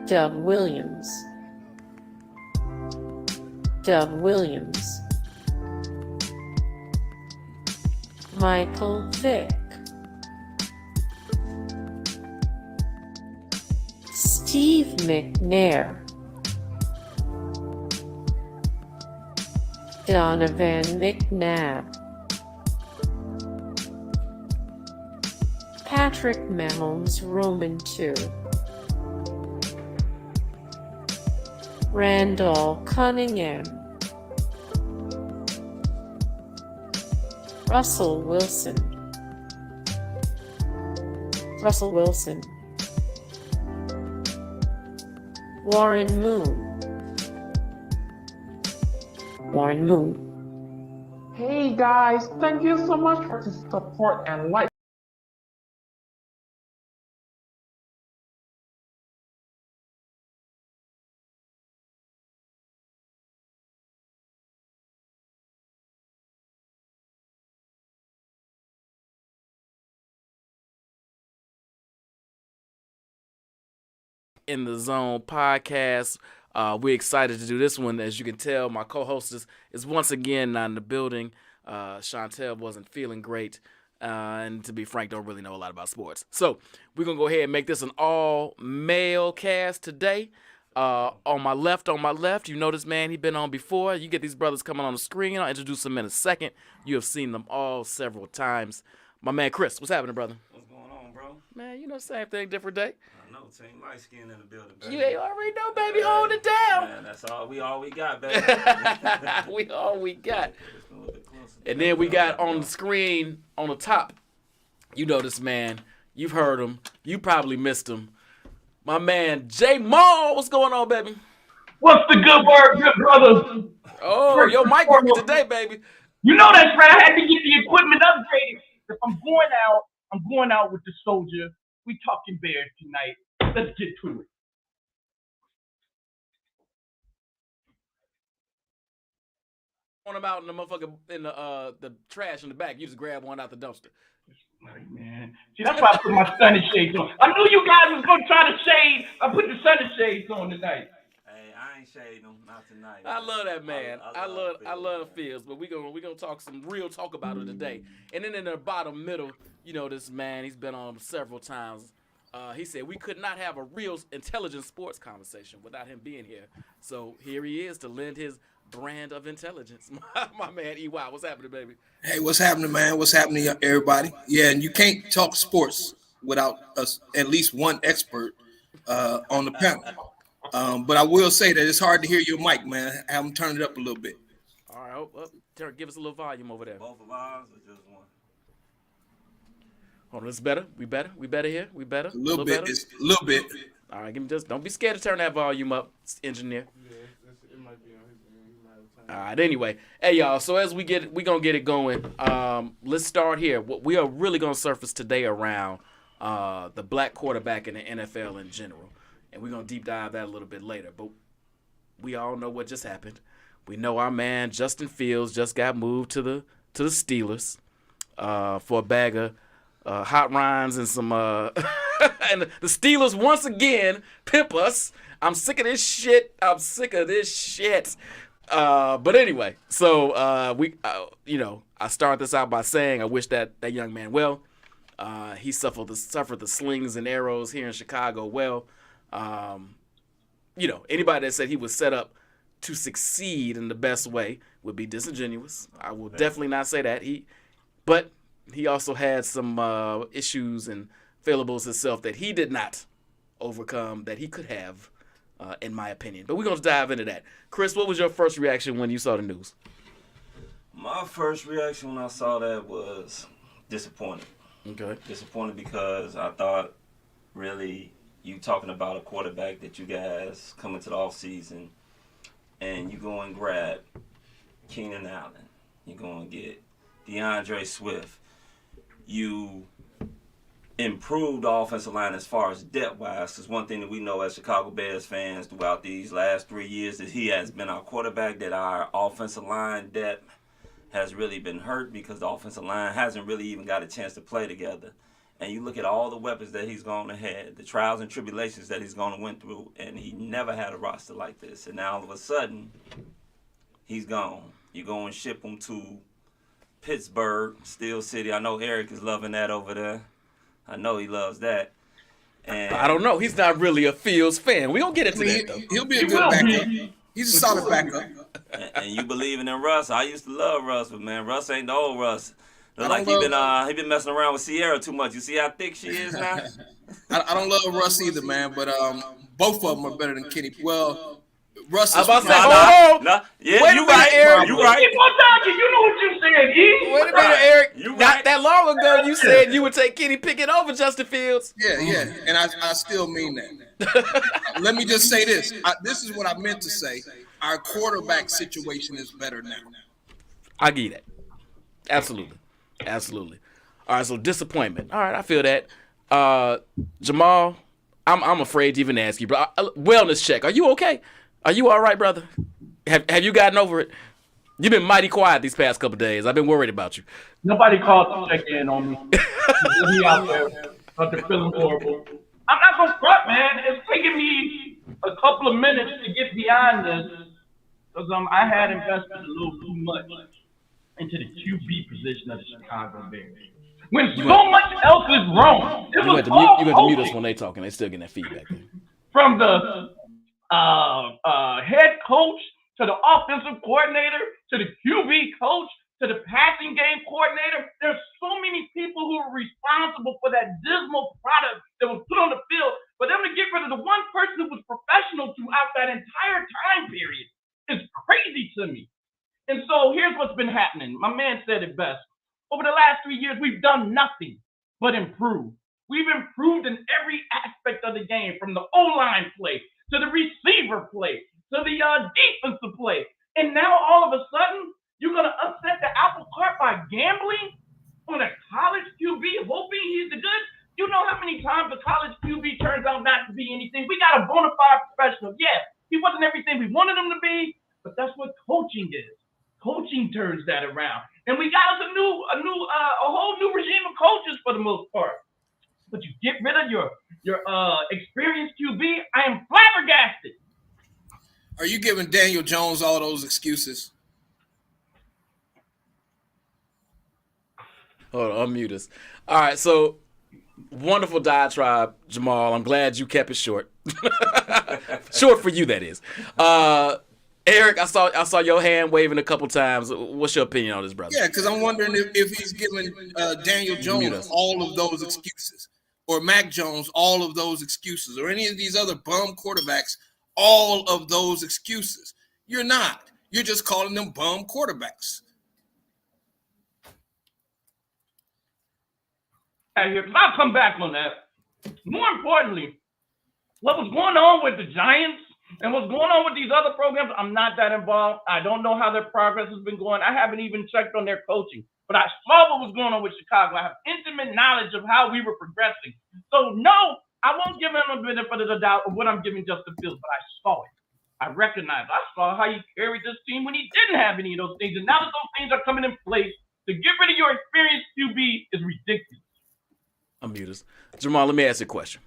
Doug Williams, Doug Williams, Michael Vick, Steve McNair, Donovan McNabb, Patrick Mahomes Roman II, Randall Cunningham, Russell Wilson, Warren Moon, Hey guys, thank you so much for the support and like. In the Zone podcast. We're excited to do this one. As you can tell, my co-host is once again not in the building. Chantel wasn't feeling great. And to be frank, don't really know a lot about sports. So we're going to go ahead and make this an all-male cast today. On my left, you know this man, he's been on before. You get these brothers coming on the screen. I'll introduce them in a second. You have seen them all several times. My man Chris, what's happening, brother? What's going on, bro? Man, you know, same thing, different day. I know, team light skin in the building, baby. You ain't already know, baby. Hold it down. Man, that's all we got, baby. We all we got. And then we got on the screen, on the top, you know this man. You've heard him. You probably missed him. My man, J. Maul. What's going on, baby? What's the good word, good brothers? Oh, your mic working today, baby. You know that's right. I had to get the equipment upgraded. If I'm going out with the soldier. We talking Bears tonight. Let's get to it. On them out in the motherfucker in the trash in the back. You just grab one out the dumpster. Right, man. See, that's why I put my sunny shades on. I knew you guys was gonna try to shade. I put the sunny shades on tonight. Hey, I ain't shading them, not tonight. I love that man. I love Fields, but we gonna talk some real talk about it today. And then in the bottom middle, you know this man. He's been on several times. He said we could not have a real intelligent sports conversation without him being here. So here he is to lend his brand of intelligence. My man EY, what's happening, baby? Hey, what's happening, man? What's happening, everybody? Yeah, and you can't talk sports without us, at least one expert on the panel. But I will say that it's hard to hear your mic, man. Have them turn it up a little bit. All right, give us a little volume over there. Both of ours or just one? Hold on, it's better. We better here. We better. A little bit. Better? It's a little bit. All right, don't be scared to turn that volume up, engineer. Yeah, it might be on his end. He might have All right. Anyway, hey y'all. So as we gonna get it going. Let's start here. We are really gonna surface today around the black quarterback in the NFL in general, and we're gonna deep dive that a little bit later. But we all know what just happened. We know our man Justin Fields just got moved to the Steelers for a bag of hot rhymes and some and the Steelers once again pimp us. I'm sick of this shit. But anyway, so I start this out by saying I wish that young man well. He suffered the slings and arrows here in Chicago well. Anybody that said he was set up to succeed in the best way would be disingenuous. I will definitely not say that. But he also had some issues and failables himself that he did not overcome that he could have, in my opinion. But we're going to dive into that. Chris, what was your first reaction when you saw the news? My first reaction when I saw that was disappointed. Okay. Disappointed because I thought, really, you talking about a quarterback that you guys come into the offseason and you go and grab Keenan Allen. You go and get DeAndre Swift. You improved the offensive line as far as depth-wise, because one thing that we know as Chicago Bears fans throughout these last 3 years is he has been our quarterback, that our offensive line depth has really been hurt because the offensive line hasn't really even got a chance to play together. and you look at all the weapons that he's going to have, the trials and tribulations that he's going to went through, and he never had a roster like this. And now all of a sudden, he's gone. You go and ship him to Pittsburgh, Steel City. I know Eric is loving that over there. I know he loves that. And I don't know. He's not really a Fields fan. We don't get into that though. He'll be a good backup. He's a solid backup. and you believing in Russ. I used to love Russ, but man, Russ ain't the old Russ. Look like he been messing around with Sierra too much. You see how thick she is now? I don't love Russ either, man. But both of them are better than Kenny. Well, Russ I is was about to say, Nah. Yeah, Wait a you minute, right. Eric. You right. Keep on talking. You know what you said, E. Wait a minute, Eric. You Not right. that long ago, you said you would take Kenny Pickett over Justin Fields. Yeah, and I still mean that. Let me just say this. This is what I meant to say. Our quarterback situation is better now. I get that. Absolutely. All right, so disappointment. All right, I feel that. Jamal, I'm afraid to even ask you, bro. Wellness check. Are you okay? Are you all right, brother? Have you gotten over it? You've been mighty quiet these past couple days. I've been worried about you. Nobody called to check in on me. Me out there, but they're feeling horrible. I'm not gonna front, man. It's taking me a couple of minutes to get beyond this because I had invested a little too much into the QB position of the Chicago Bears. When so much else is wrong, it You was got all to mute us coaching. when they talking. They still getting that feedback. From the head coach to the offensive coordinator to the QB coach to the passing game coordinator. There's so many people who are responsible for that dismal product that was put on the field. For them to get rid of the one person who was professional throughout that entire time period is crazy to me. And so here's what's been happening. My man said it best. Over the last 3 years, we've done nothing but improve. We've improved in every aspect of the game, from the O-line play to the receiver play to the defensive play. And now all of a sudden, you're going to upset the apple cart by gambling on a college QB, hoping he's the good. You know how many times a college QB turns out not to be anything? We got a bona fide professional. Yeah, he wasn't everything we wanted him to be, but that's what coaching is. Coaching turns that around. And we got us a whole new regime of coaches for the most part. But you get rid of your experienced QB, I am flabbergasted. Are you giving Daniel Jones all those excuses? Hold on, unmute us. All right, so wonderful diatribe, Jamal. I'm glad you kept it short. Short for you, that is. Eric, I saw your hand waving a couple times. What's your opinion on this, brother? Yeah, because I'm wondering if he's giving Daniel Jones all of those excuses, or Mac Jones all of those excuses, or any of these other bum quarterbacks all of those excuses. You're not. You're just calling them bum quarterbacks. I'll come back on that. More importantly, what was going on with the Giants and what's going on with these other programs, I'm not that involved. I don't know how their progress has been going. I haven't even checked on their coaching. But I saw what was going on with Chicago. I have intimate knowledge of how we were progressing. So, no, I won't give him a benefit of the doubt of what I'm giving Justin Fields, but I saw it. I recognized. I saw how he carried this team when he didn't have any of those things. And now that those things are coming in place, to get rid of your experienced QB is ridiculous. Unmute us. Jamal, let me ask you a question.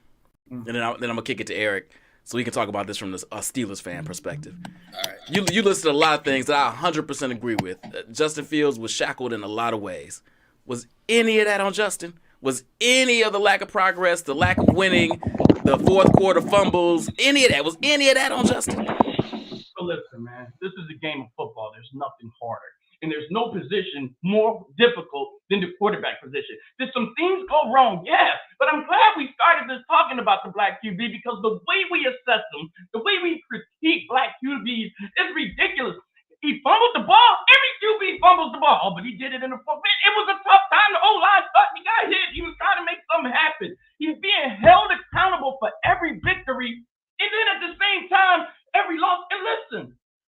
And then I'm going to kick it to Eric so we can talk about this from a Steelers fan perspective. All right. You listed a lot of things that I 100% agree with. Justin Fields was shackled in a lot of ways. Was any of that on Justin? Was any of the lack of progress, the lack of winning, the fourth quarter fumbles, any of that? Was any of that on Justin? So listen, man, this is a game of football. There's nothing harder. And there's no position more difficult than the quarterback position. Did some things go wrong? Yeah. But I'm glad we started this talking about the black QB, because the way we assess them, the way we critique black QBs is ridiculous. He fumbled the ball. Every QB fumbles the ball, but he did it in the foot. It was a tough time. The O-line thought he got hit. He was trying to make something happen. He's being held accountable for every victory. And then at the same time, every loss. And listen,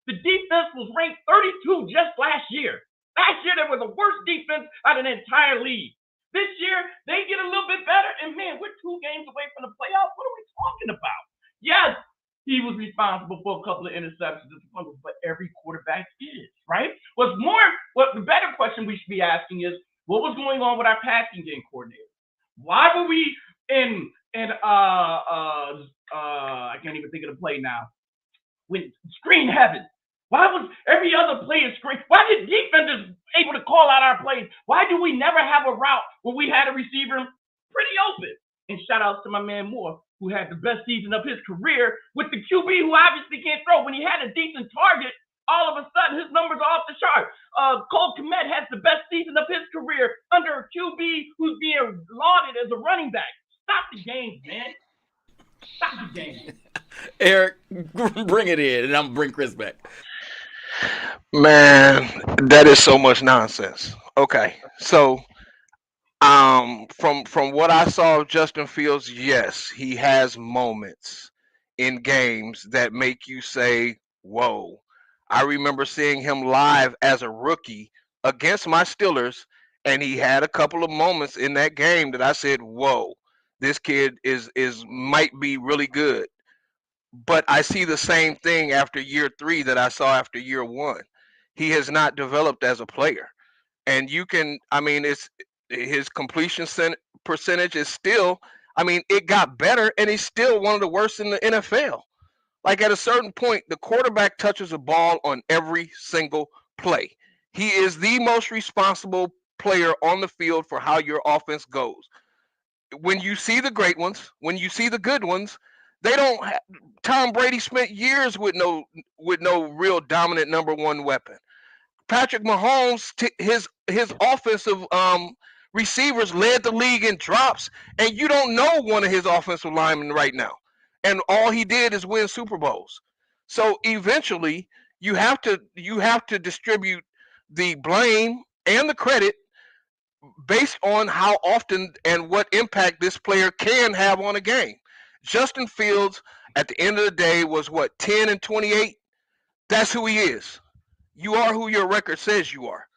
the defense was ranked 32 just last year. Last year, they were the worst defense out of the entire league. This year, they get a little bit better. And, man, we're 2 games away from the playoffs. What are we talking about? Yes, he was responsible for a couple of interceptions, but every quarterback is, right? What the better question we should be asking is, what was going on with our passing game coordinator? Why were we in I can't even think of the play now. With screen heaven. Why was every other player screen? Why did defenders able to call out our plays? Why do we never have a route where we had a receiver pretty open? And shout outs to my man Moore, who had the best season of his career with the QB who obviously can't throw. When he had a decent target, all of a sudden his numbers are off the chart. Cole Kmet has the best season of his career under a QB who's being lauded as a running back. Stop the games, man. Stop the games. Eric, bring it in, and I'm gonna bring Chris back. Man, that is so much nonsense. Okay, so from what I saw of Justin Fields, yes, he has moments in games that make you say, "Whoa." I remember seeing him live as a rookie against my Steelers, and he had a couple of moments in that game that I said, "Whoa, this kid is might be really good." But I see the same thing after year 3 that I saw after year 1. He has not developed as a player. And you can, I mean, it's his percentage is still, I mean, it got better and he's still one of the worst in the NFL. Like at a certain point, the quarterback touches a ball on every single play. He is the most responsible player on the field for how your offense goes. When you see the great ones, when you see the good ones, they don't. Tom Brady spent years with no real dominant number one weapon. Patrick Mahomes, his offensive receivers led the league in drops, and you don't know one of his offensive linemen right now. And all he did is win Super Bowls. So eventually, you have to distribute the blame and the credit based on how often and what impact this player can have on a game. Justin Fields, at the end of the day, was what, 10-28? That's who he is. You are who your record says you are.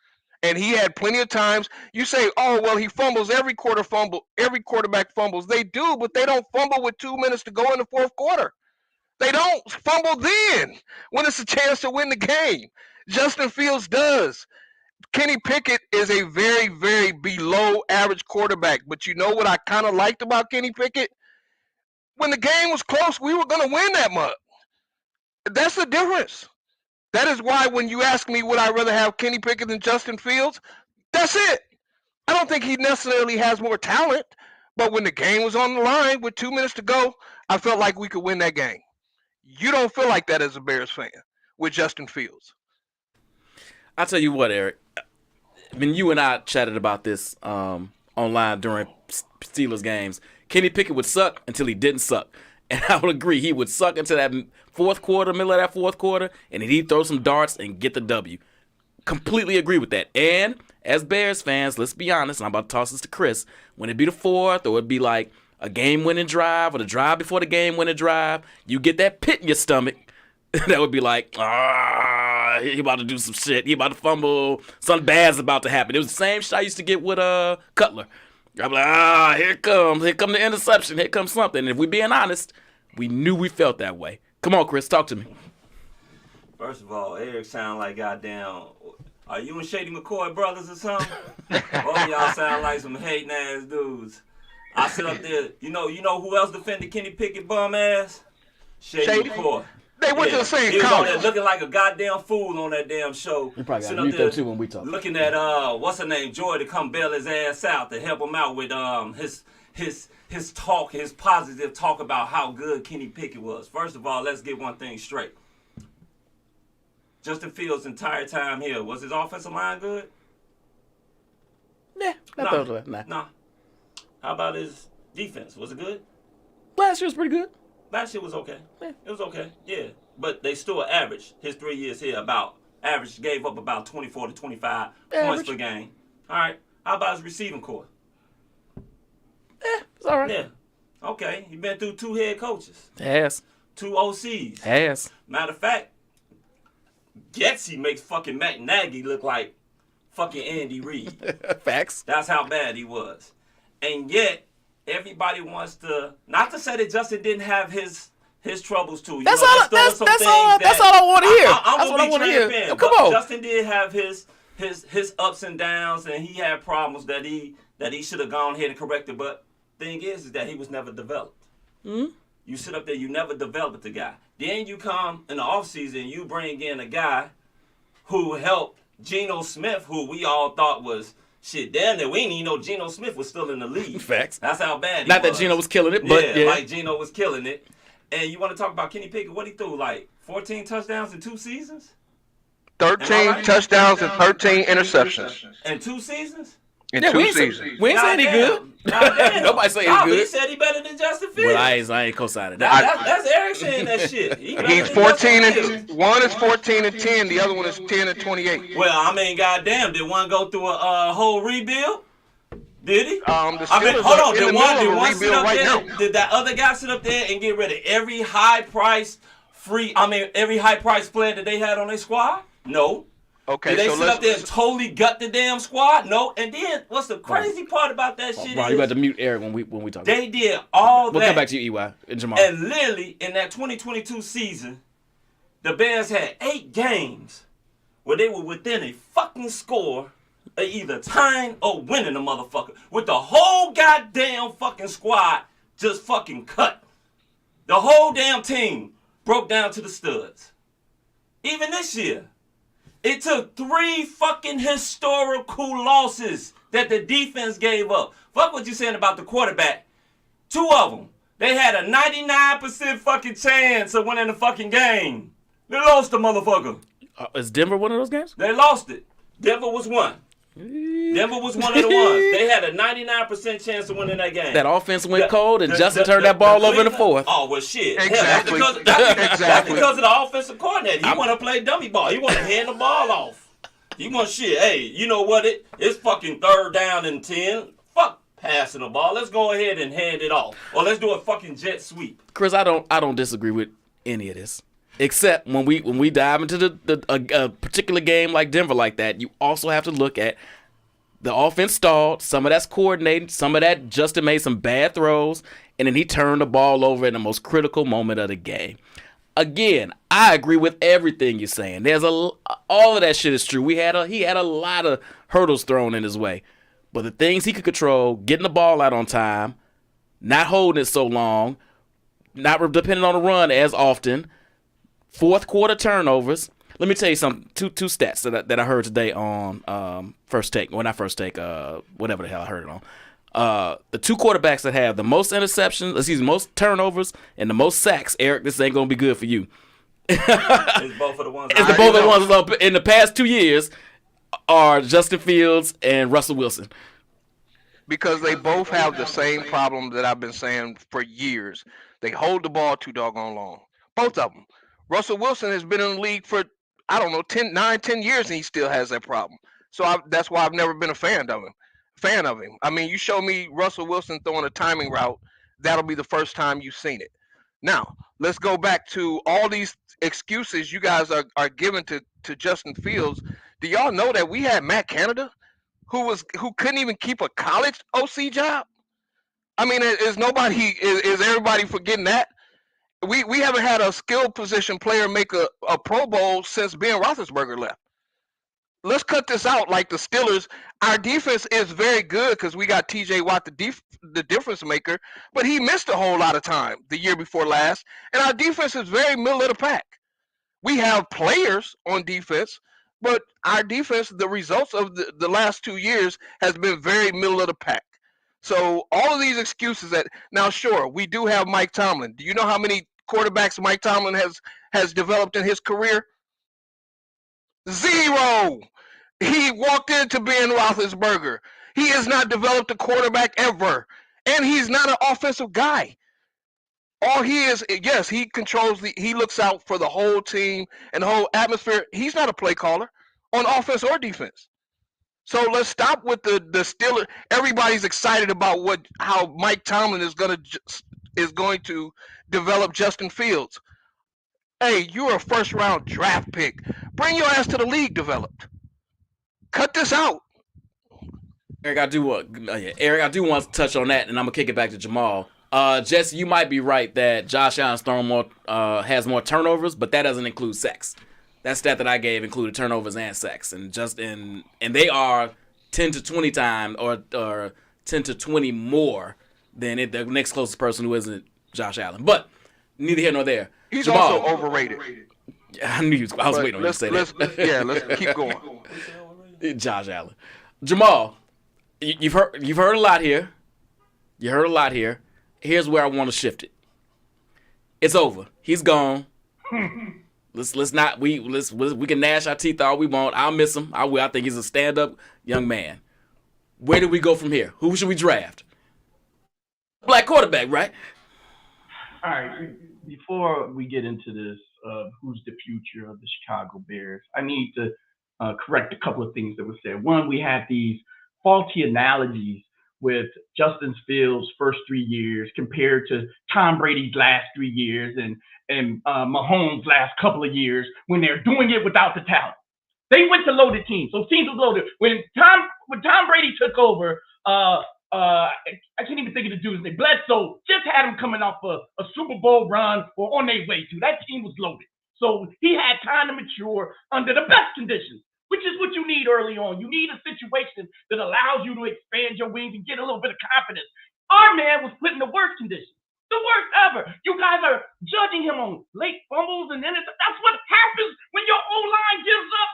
And he had plenty of times. You say, "Oh, well, he fumbles every quarterback fumbles." They do, but they don't fumble with 2 minutes to go in the fourth quarter. They don't fumble then when it's a chance to win the game. Justin Fields does. Kenny Pickett is a very, very below average quarterback. But you know what I kind of liked about Kenny Pickett? When the game was close, we were going to win that much. That's the difference. That is why when you ask me would I rather have Kenny Pickett than Justin Fields, that's it. I don't think he necessarily has more talent, but when the game was on the line with 2 minutes to go, I felt like we could win that game. You don't feel like that as a Bears fan with Justin Fields. I'll tell you what, Eric. When you and I chatted about this online during Steelers games, Kenny Pickett would suck until he didn't suck. And I would agree, he would suck into that fourth quarter, middle of that fourth quarter, and he'd throw some darts and get the W. Completely agree with that. And as Bears fans, let's be honest, and I'm about to toss this to Chris, when it'd be the fourth or it'd be like a game-winning drive or the drive before the game-winning drive, you get that pit in your stomach. That would be like, he about to do some shit. He about to fumble. Something bad's about to happen. It was the same shit I used to get with Cutler. I'm like, here come the interception. Here comes something. And if we're being honest, we knew we felt that way. Come on, Chris, talk to me. First of all, Eric sound like goddamn. Are you and Shady McCoy brothers or something? Both of y'all sound like some hating ass dudes. I sit up there. You know who else defended Kenny Pickett bum ass? Shady McCoy. They went to the same He was on college. there looking like a goddamn fool on that damn show. You probably Sitting got up mute there that too when we talk. looking at what's her name, Joy, to come bail his ass out to help him out with his talk, his positive talk about how good Kenny Pickett was. First of all, let's get one thing straight. Justin Fields' entire time here, was his offensive line good? Yeah, Nah. How about his defense? Was it good? Last year was pretty good. Last year was okay. Yeah. It was okay. Yeah. But they still averaged his 3 years here gave up about 24 to 25 points per game. All right. How about his receiving core? It's all right. Yeah. Okay. He been through 2 head coaches. Has. 2 OCs. Has. Matter of fact, Getsy makes fucking Matt Nagy look like fucking Andy Reid. Facts. That's how bad he was. And yet, everybody wants to, not to say that Justin didn't have his troubles too. That's all I want to hear. That's what I want to hear. Come on. Justin did have his ups and downs, and he had problems that he should have gone ahead and corrected. But thing is that he was never developed. You sit up there, you never developed the guy. Then you come in the offseason, you bring in a guy who helped Geno Smith, who we all thought was shit. Damn it, we didn't even know Geno Smith was still in the league. Facts. That's how bad he Not was. that Geno was killing it, but yeah. like Geno was killing it. And you want to talk about Kenny Pickett? What he threw, like 14 touchdowns in 2 seasons? 13 touchdowns and 13 interceptions In 2 seasons? in Yeah, 2 seasons. We ain't saying he good. Nobody say he's But good. he said he better than Justin Fields. Well, I ain't co-signing that. That's Eric saying that shit. He's 14 and one is 14 and 10. The other one is 10 and 28. Well, I mean, goddamn, did one go through a whole rebuild? Did he? The I mean, Steelers hold are on. in the Did middle of a one sit rebuild up right there? now. Did that other guy sit up there and get rid of every high-priced player that they had on their squad? No. Okay, Did they so sit up there and totally gut the damn squad? No. And then what's the crazy part about that shit Bro, is you got to mute Eric when we talk. they did all We'll that. come back to you, EY and Jamal. And literally, in that 2022 season, the Bears had 8 games where they were within a fucking score of either tying or winning the motherfucker. With the whole goddamn fucking squad just fucking cut. The whole damn team broke down to the studs. Even this year, it took 3 fucking historical losses that the defense gave up. Fuck what you saying about the quarterback. 2 of them. They had a 99% fucking chance of winning the fucking game. They lost the motherfucker. Is Denver one of those games? They lost it. Denver was one. Denver was one of the ones. They had a 99% chance of winning that game. That offense went cold, and Justin turned that ball over in the fourth. Oh, well, shit. Exactly. Hell, that's Exactly. because of the offensive coordinator. He want to play dummy ball. He want to hand the ball off. He want shit. Hey, you know what? It's fucking 3rd down and 10. Fuck passing the ball. Let's go ahead and hand it off. Or let's do a fucking jet sweep. Chris, I don't disagree with any of this, except when we dive into a particular game like Denver like that, you also have to look at the offense stalled. Some of that's coordinated. Some of that Justin made some bad throws, and then he turned the ball over in the most critical moment of the game. Again, I agree with everything you're saying. All of that shit is true. He had a lot of hurdles thrown in his way, but the things he could control, getting the ball out on time, not holding it so long, not depending on the run as often, 4th quarter turnovers. Let me tell you some two stats that I heard today on First Take. Well, not First Take, whatever the hell I heard it on. The 2 quarterbacks that have the most interceptions, most turnovers, and the most sacks. Eric, this ain't gonna be good for you. It's both of the ones. It's both of the ones up in the past 2 years are Justin Fields and Russell Wilson. Because they both have the same problem that I've been saying for years. They hold the ball too doggone long. Both of them. Russell Wilson has been in the league for, 10 years, and he still has that problem. So that's why I've never been a fan of him. I mean, you show me Russell Wilson throwing a timing route, that'll be the first time you've seen it. Now, let's go back to all these excuses you guys are giving to Justin Fields. Do y'all know that we had Matt Canada, who couldn't even keep a college OC job? I mean, is everybody forgetting that? We haven't had a skill position player make a Pro Bowl since Ben Roethlisberger left. Let's cut this out like the Steelers. Our defense is very good because we got T.J. Watt, the difference maker, but he missed a whole lot of time the year before last, and our defense is very middle of the pack. We have players on defense, but our defense, the results of the last 2 years has been very middle of the pack. So all of these excuses now, sure, we do have Mike Tomlin. Do you know how many quarterbacks Mike Tomlin has developed in his career? 0. He walked into Ben Roethlisberger. He has not developed a quarterback ever, and he's not an offensive guy. All he is, yes, he controls he looks out for the whole team and the whole atmosphere. He's not a play caller on offense or defense. So let's stop with the Steelers. Everybody's excited about how Mike Tomlin is going to develop Justin Fields. Hey, you're a first-round draft pick. Bring your ass to the league developed. Cut this out. Eric, I do want to touch on that, and I'm gonna kick it back to Jamal. Jesse, you might be right that Josh Allen's has more turnovers, but that doesn't include sacks. That stat that I gave included turnovers and sacks, and they are 10 to 20 times or 10 to 20 more than the next closest person who isn't Josh Allen. But neither here nor there. He's Jamal, also overrated. I knew you was, I was But waiting on you to say that. let's keep going. Josh Allen. Jamal, you've heard a lot here. You heard a lot here. Here's where I want to shift it. It's over. He's gone. Let's not we can gnash our teeth all we want. I'll miss him. I will. I think he's a stand-up young man. Where do we go from here? Who should we draft? Black quarterback, right? All right. Before we get into this, who's the future of the Chicago Bears? I need to correct a couple of things that were said. One, we had these faulty analogies with Justin Fields' first 3 years compared to Tom Brady's last 3 years and Mahomes' last couple of years when they're doing it without the talent. They went to loaded teams. Those teams were loaded. When Tom Brady took over, I can't even think of the dude's name. Bledsoe just had him coming off a Super Bowl run or on their way to. That team was loaded. So he had time to mature under the best conditions, which is what you need early on. You need a situation that allows you to expand your wings and get a little bit of confidence. Our man was put in the worst conditions. The worst ever. You guys are judging him on late fumbles and then that's what happens when your O-line gives up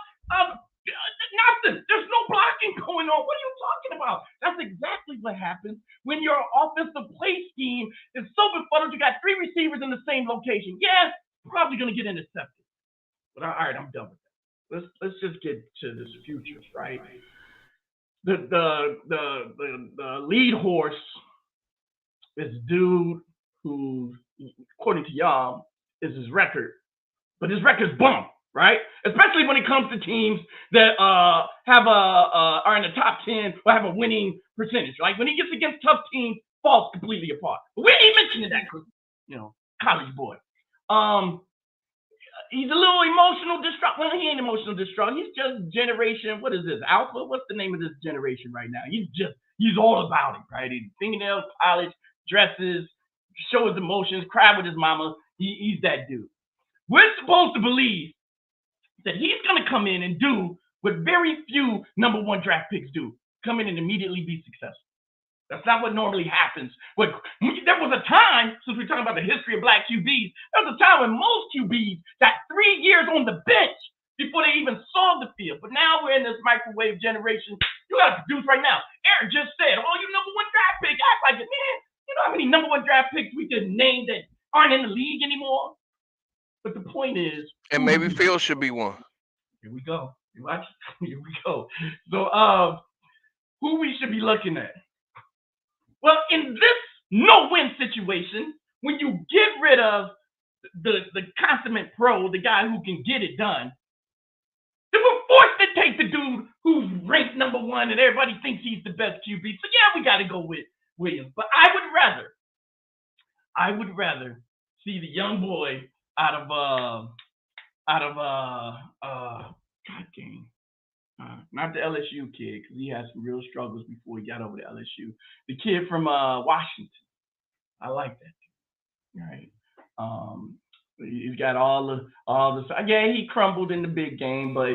nothing. There's no blocking going on. What are you talking about? That's exactly what happens when your offensive play scheme is so befuddled. You got 3 receivers in the same location. Yeah, probably going to get intercepted. But all right, I'm done with that. Let's just get to this future, right? The lead horse is dude who, according to y'all, is his record, but his record's bum, right? Especially when it comes to teams that are in the top 10 or have a winning percentage. Like when he gets against tough teams, falls completely apart. But we ain't mentioning that because, college boy. He's a little emotional distraught. Well, he ain't emotional distraught. He's just generation. What is this? Alpha? What's the name of this generation right now? He's all about it, right? He's fingernails, polish, dresses, show his emotions, cry with his mama. He's that dude. We're supposed to believe that he's going to come in and do what very few number 1 draft picks do. Come in and immediately be successful. That's not what normally happens. There was a time, since we're talking about the history of black QBs, there was a time when most QBs got 3 years on the bench before they even saw the field. But now we're in this microwave generation. You got to produce right now. Eric just said, oh, you number 1 draft pick. Act like it. Man, you know how many number 1 draft picks we could name that aren't in the league anymore? But the point is... And maybe Fields should be one. Here we go. Here we go. So, who we should be looking at? Well, in this no-win situation, when you get rid of the consummate pro, the guy who can get it done, then we're forced to take the dude who's ranked number 1 and everybody thinks he's the best QB. So yeah, we got to go with Williams. But I would rather see the young boy out of not the LSU kid, because he had some real struggles before he got over to LSU. The kid from Washington. I like that. Right. He's got all the. Yeah, he crumbled in the big game, but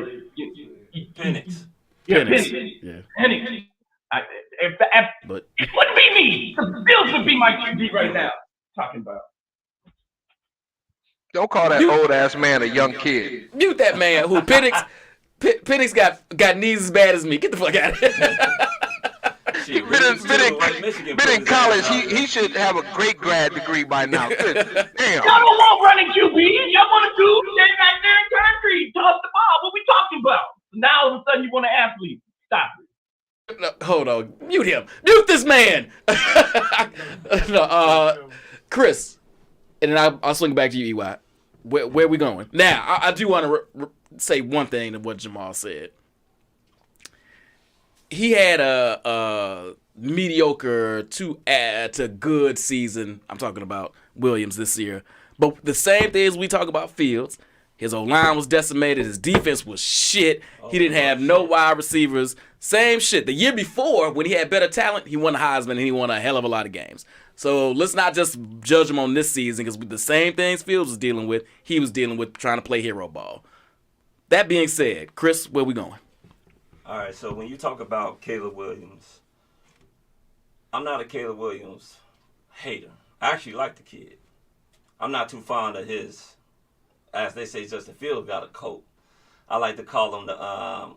Penix. Penix. Yeah. Penix. But it wouldn't be me. Bills would be my QB right now. Talking about. Don't call that old ass man a young kid. mute that man. Who Penix? Penix got knees as bad as me. Get the fuck out of here. Been in college. He should have a great grad degree by now. Good. Damn. Y'all don't want running QB. Y'all want to do stay back there in concrete, toss the ball. What we talking about? Now all of a sudden you want an athlete. Stop it. No, hold on. Mute him. Mute this man. Chris, and then I'll swing back to you, EY. Where are we going? Now, I do want to say one thing to what Jamal said. He had a mediocre to good season. I'm talking about Williams this year. But the same thing as we talk about Fields, his O-line was decimated. His defense was shit. He didn't have no wide receivers. Same shit. The year before, when he had better talent, he won the Heisman and he won a hell of a lot of games. So let's not just judge him on this season, because the same things Fields was dealing with, he was dealing with trying to play hero ball. That being said, Chris, where we going? All right, so when you talk about Caleb Williams, I'm not a Caleb Williams hater. I actually like the kid. I'm not too fond of his, as they say, Justin Fields got a coat. I like to call them the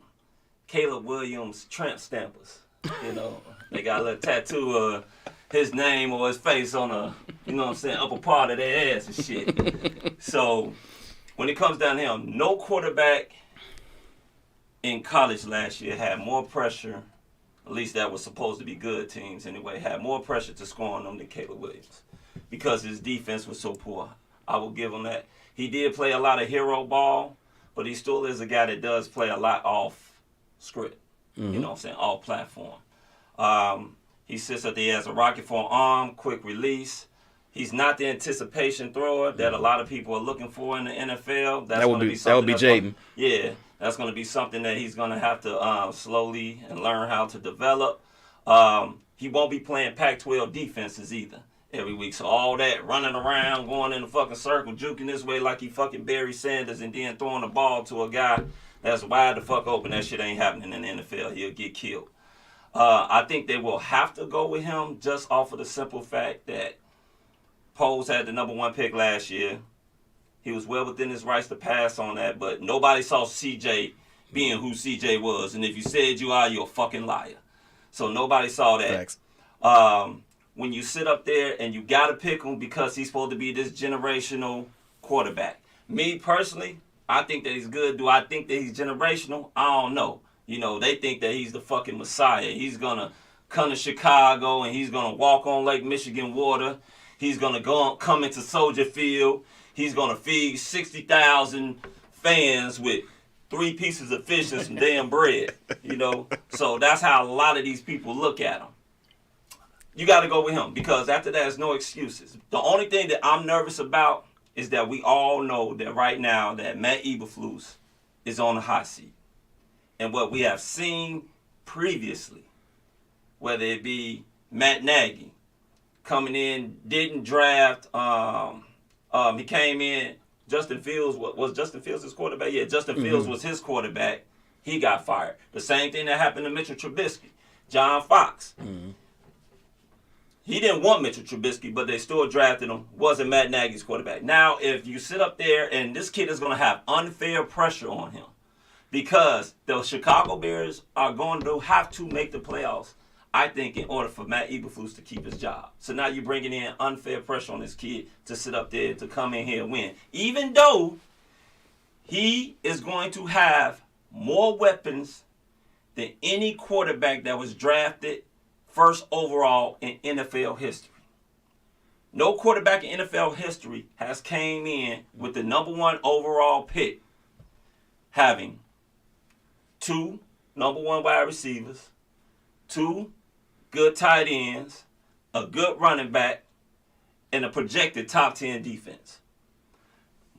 Caleb Williams tramp stampers. You know, they got a little tattoo of his name or his face on a, you know what I'm saying, upper part of their ass and shit. So when it comes down to him, no quarterback in college last year had more pressure, at least that was supposed to be good teams anyway, had more pressure to score on them than Caleb Williams because his defense was so poor. I will give him that. He did play a lot of hero ball, but he still is a guy that does play a lot off script. You know what I'm saying? Off platform. He sits up there as a rocket for an arm, quick release. He's not the anticipation thrower that a lot of people are looking for in the NFL. That would be Jaden. Yeah, that's going to be something that he's going to have to slowly and learn how to develop. He won't be playing Pac-12 defenses either every week. So all that running around, going in the fucking circle, juking this way like he fucking Barry Sanders and then throwing the ball to a guy that's wide the fuck open, that shit ain't happening in the NFL. He'll get killed. I think they will have to go with him just off of the simple fact that Poles had the number 1 pick last year. He was well within his rights to pass on that, but nobody saw CJ being who CJ was. And if you said you are, you're a fucking liar. So nobody saw that. Thanks. When you sit up there and you got to pick him because he's supposed to be this generational quarterback. Me personally, I think that he's good. Do I think that he's generational? I don't know. You know, they think that he's the fucking Messiah. He's going to come to Chicago and he's going to walk on Lake Michigan water. He's going to come into Soldier Field. He's going to feed 60,000 fans with 3 pieces of fish and some damn bread, you know. So that's how a lot of these people look at him. You got to go with him because after that, there's no excuses. The only thing that I'm nervous about is that we all know that right now that Matt Eberflus is on the hot seat. And what we have seen previously, whether it be Matt Nagy coming in, didn't draft, he came in, Justin Fields, was Justin Fields his quarterback? Yeah, Justin Fields was his quarterback. He got fired. The same thing that happened to Mitchell Trubisky. John Fox. He didn't want Mitchell Trubisky, but they still drafted him. Wasn't Matt Nagy's quarterback. Now, if you sit up there and this kid is going to have unfair pressure on him because the Chicago Bears are going to have to make the playoffs, I think, in order for Matt Eberflus to keep his job. So now you're bringing in unfair pressure on this kid to sit up there to come in here and win. Even though he is going to have more weapons than any quarterback that was drafted first overall in NFL history. No quarterback in NFL history has came in with the number 1 overall pick having 2 number 1 wide receivers, 2 good tight ends, a good running back, and a projected top 10 defense.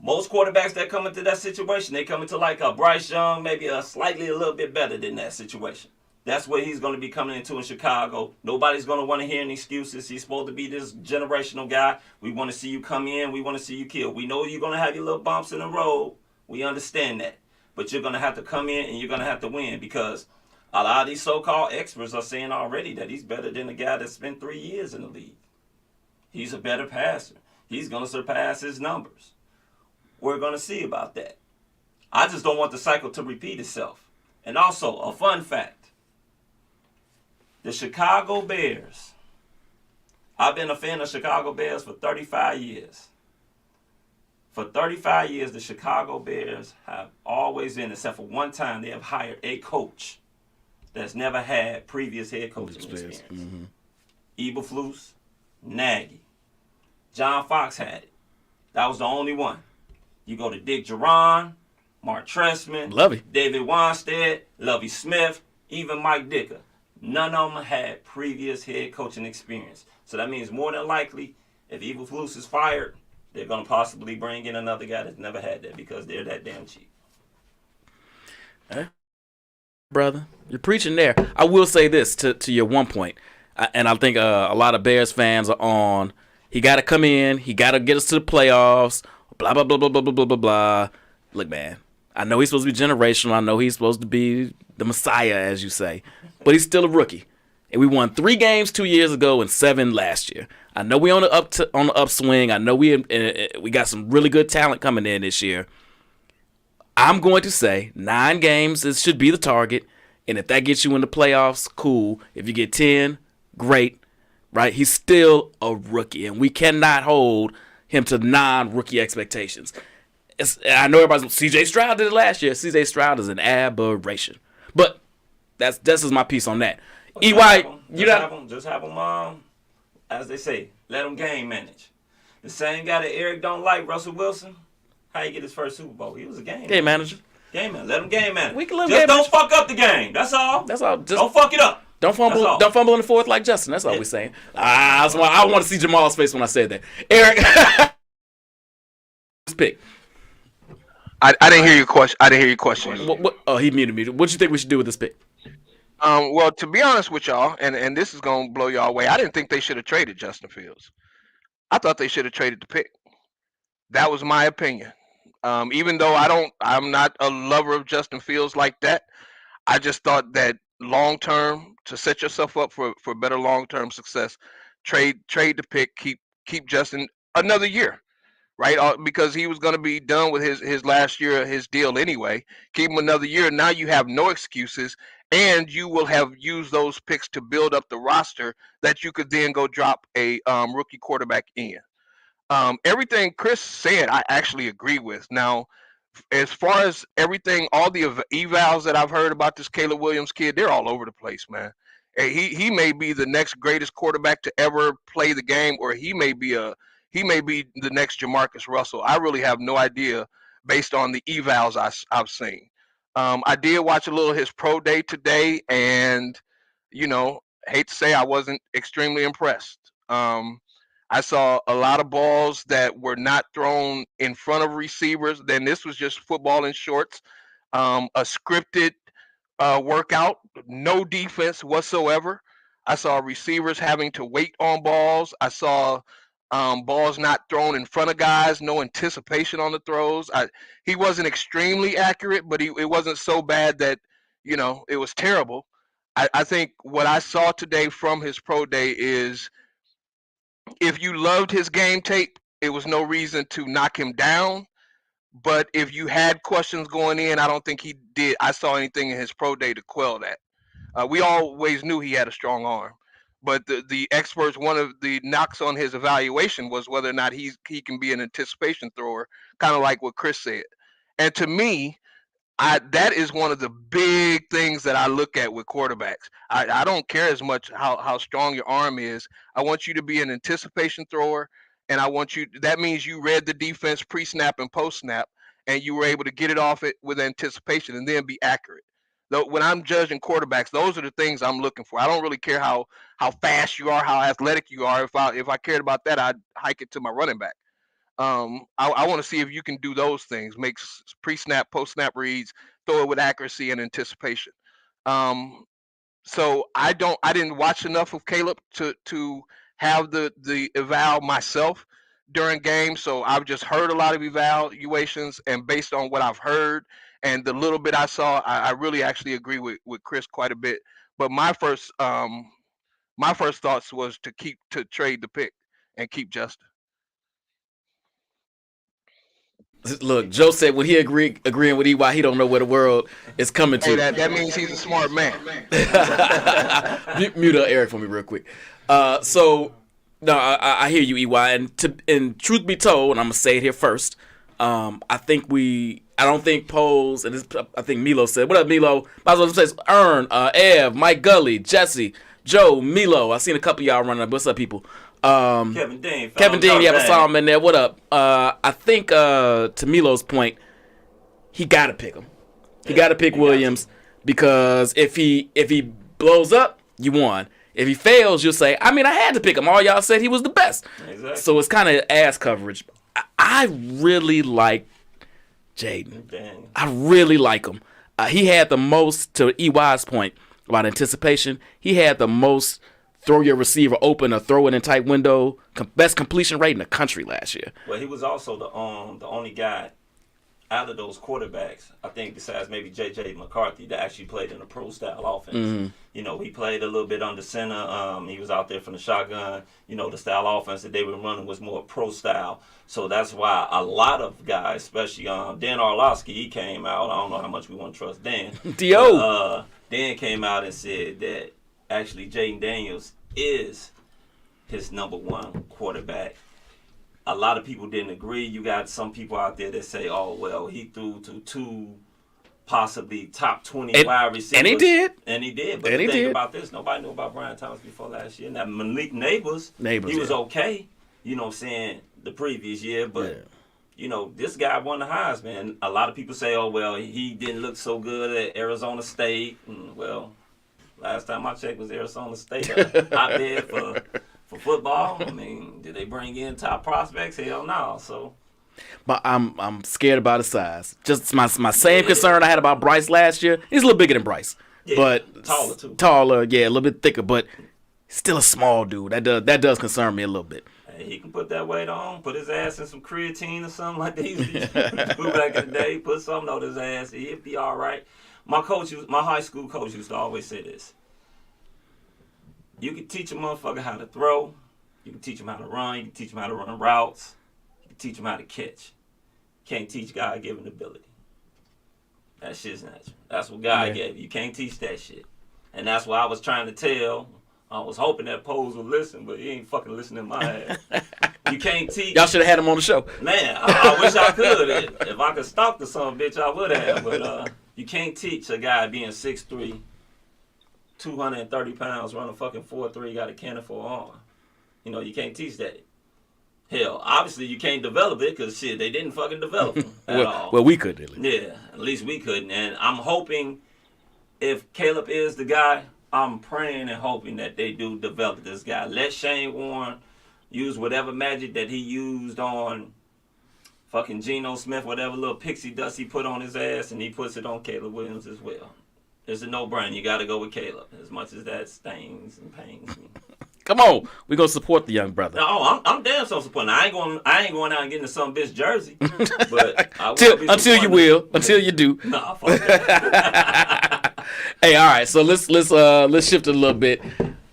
Most quarterbacks that come into that situation, they come into like a Bryce Young, maybe a little bit better than that situation. That's what he's going to be coming into in Chicago. Nobody's going to want to hear any excuses. He's supposed to be this generational guy. We want to see you come in. We want to see you kill. We know you're going to have your little bumps in the road. We understand that. But you're going to have to come in and you're going to have to win because a lot of these so-called experts are saying already that he's better than the guy that spent 3 years in the league. He's a better passer. He's going to surpass his numbers. We're going to see about that. I just don't want the cycle to repeat itself. And also, a fun fact. The Chicago Bears. I've been a fan of Chicago Bears for 35 years. For 35 years, the Chicago Bears have always been, except for one time, they have hired a coach that's never had previous head coaching experience. Eberflus, Nagy. John Fox had it. That was the only one. You go to Dick Duran, Mark Trestman, Lovey, David Wannstedt, Lovey Smith, even Mike Dicker. None of them had previous head coaching experience. So that means more than likely, if Eberflus is fired, they're going to possibly bring in another guy that's never had that because they're that damn cheap. Brother, you're preaching there. I will say this to your one point, and I think a lot of Bears fans are on, he got to come in, he got to get us to the playoffs, blah, blah, blah, blah, blah, blah, blah, blah, blah. Look, man, I know he's supposed to be generational. I know he's supposed to be the Messiah, as you say, but he's still a rookie. And we won 3 games 2 years ago and 7 last year. I know we on the upswing. I know we got some really good talent coming in this year. I'm going to say 9 games should be the target, and if that gets you in the playoffs, cool. If you get 10, great. Right? He's still a rookie, and we cannot hold him to non-rookie expectations. I know everybody's C.J. Stroud did it last year. C.J. Stroud is an aberration, but that's is my piece on that. EY, just have them. As they say, let them game manage. The same guy that Eric don't like, Russell Wilson. How he get his first Super Bowl? He was a game manager. Game manager. Let him game manage. We can let him just game don't manage. fuck up the game. That's all. That's all. Just don't fuck it up. Don't fumble. Don't fumble in the fourth like Justin. That's all we're saying. I want to see Jamal's face when I said that. Eric, pick. I didn't hear your question. I didn't hear your question. Oh, he muted me. What do you think we should do with this pick? Well, to be honest with y'all, and this is gonna blow y'all away. I didn't think they should have traded Justin Fields. I thought they should have traded the pick. That was my opinion. Even though I'm not a lover of Justin Fields like that. I just thought that long term, to set yourself up for better long term success, trade the pick, keep Justin another year. Right, because he was going to be done with his last year, his deal anyway. Keep him another year. Now you have no excuses, and you will have used those picks to build up the roster that you could then go drop a rookie quarterback in. Everything Chris said, I actually agree with. Now, as far as everything, all the evals that I've heard about this Caleb Williams kid, they're all over the place, man. He may be the next greatest quarterback to ever play the game, or he may be the next Jamarcus Russell. I really have no idea based on the evals I've seen. I did watch a little of his pro day today, and hate to say I wasn't extremely impressed. I saw a lot of balls that were not thrown in front of receivers. Then this was just football in shorts, a scripted workout, no defense whatsoever. I saw receivers having to wait on balls. I saw balls not thrown in front of guys, no anticipation on the throws. He wasn't extremely accurate, but it wasn't so bad that it was terrible. I think what I saw today from his pro day is, if you loved his game tape, it was no reason to knock him down. But if you had questions going in, I don't think I saw anything in his pro day to quell that. We always knew he had a strong arm. But the experts, one of the knocks on his evaluation was whether or not he can be an anticipation thrower, kind of like what Chris said. And to me, that is one of the big things that I look at with quarterbacks. I don't care as much how strong your arm is. I want you to be an anticipation thrower, and that means you read the defense pre-snap and post-snap, and you were able to get it off it with anticipation and then be accurate. When I'm judging quarterbacks, those are the things I'm looking for. I don't really care how fast you are, how athletic you are. If I cared about that, I'd hike it to my running back. I want to see if you can do those things, make pre-snap, post-snap reads, throw it with accuracy and anticipation. So I didn't watch enough of Caleb to have the eval myself during games. So I've just heard a lot of evaluations, and based on what I've heard and the little bit I saw, I really actually agree with Chris quite a bit. But my first thoughts was to trade the pick and keep Justin. Look, Joe said when he agreeing with EY, he don't know where the world is coming to. Hey, that means he's a smart man. Mute up Eric for me real quick. So no, I hear you, EY, and truth be told, and I'm gonna say it here first. I don't think Pose, and I think Milo said, what up, Milo? Might as well say Ern, Ev, Mike Gully, Jesse, Joe, Milo. I seen a couple of y'all running up. What's up, people? Kevin Dean, yeah, I saw him in there. What up? I think to Milo's point, he gotta pick him. He gotta pick Williams, because if he blows up, you won. If he fails, you'll say, I had to pick him. All y'all said he was the best. Exactly. So it's kind of ass coverage. I really like Jaden. I really like him. He had the most, to EY's point about anticipation, he had the most throw your receiver open or throw it in tight window, best completion rate in the country last year. Well, he was also the only guy out of those quarterbacks, I think besides maybe J.J. McCarthy, that actually played in a pro-style offense. Mm-hmm. You know, he played a little bit under center. He was out there from the shotgun. You know, the style offense that they were running was more pro-style. So that's why a lot of guys, especially Dan Orlovsky, he came out. I don't know how much we want to trust Dan. D.O. Dan came out and said that actually Jaden Daniels is his number one quarterback. A lot of people didn't agree. You got some people out there that say, oh, well, he threw to 2 possibly top 20 wide receivers. And he did. And he did. But the thing about this, nobody knew about Brian Thomas before last year. Now, Malik Neighbors, he was okay, you know what I'm saying, the previous year. But, you know, this guy won the Heisman. A lot of people say, oh, well, he didn't look so good at Arizona State. Well, last time I checked was Arizona State out there for football. I mean, did they bring in top prospects? Hell no. So, but I'm scared about his size. Just my same concern I had about Bryce last year. He's a little bigger than Bryce, but taller too. Taller, yeah, a little bit thicker, but still a small dude. That does concern me a little bit. Hey, he can put that weight on, put his ass in some creatine or something like that. He used to do back in the day. Put something on his ass. He'd be all right. My high school coach used to always say this. You can teach a motherfucker how to throw. You can teach him how to run. You can teach him how to run routes. You can teach him how to catch. Can't teach God-given ability. That shit's natural. That's what God gave you. You can't teach that shit. And that's what I was trying to tell. I was hoping that Pose would listen, but he ain't fucking listening to my ass. You can't teach. Y'all should have had him on the show. Man, I wish I could. If I could stalk the son of a bitch, I would have. But you can't teach a guy being 6'3", 230 pounds, running fucking 4'3", got a cannon for an arm. You know, you can't teach that. Hell, obviously you can't develop it because shit, they didn't fucking develop him at all. Well, we could at least. Yeah, at least we couldn't. And I'm hoping if Caleb is the guy, I'm praying and hoping that they do develop this guy. Let Shane Warren use whatever magic that he used on fucking Geno Smith, whatever little pixie dust he put on his ass, and he puts it on Caleb Williams as well. It's a no-brainer. You got to go with Caleb, as much as that stings and pains me. Come on, we gonna support the young brother. No, I'm damn so supporting. I ain't going out and getting a some bitch jersey, but until you will, until you do. Nah, fuck that. Hey, all right. So let's shift it a little bit.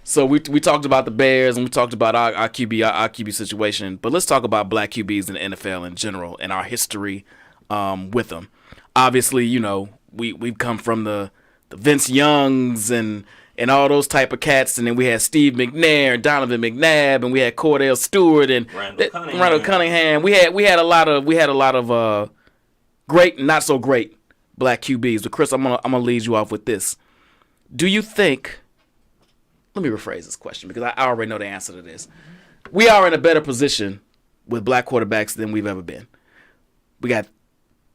So we talked about the Bears and we talked about our QB situation, but let's talk about black QBs in the NFL in general and our history with them. Obviously, you know we've come from the Vince Youngs and all those type of cats, and then we had Steve McNair and Donovan McNabb, and we had Cordell Stewart and Randall Cunningham. We had a lot of great and not so great black QBs. But Chris, I'm gonna lead you off with this. Do you think? Let me rephrase this question because I already know the answer to this. We are in a better position with black quarterbacks than we've ever been. We got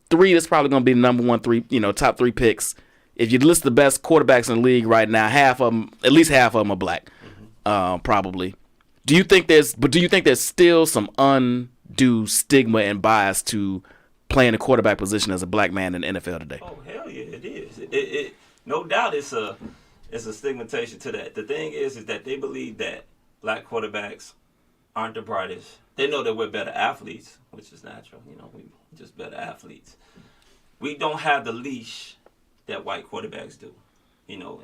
3 that's probably going to be the number 1, 3, top 3 picks. If you list the best quarterbacks in the league right now, at least half of them are black, probably. Do you think there's still some undue stigma and bias to playing the quarterback position as a black man in the NFL today? Oh, hell yeah, it is. It no doubt it's a stigmatization to that. The thing is that they believe that black quarterbacks aren't the brightest. They know that we're better athletes, which is natural. We just better athletes. We don't have the leash that white quarterbacks do.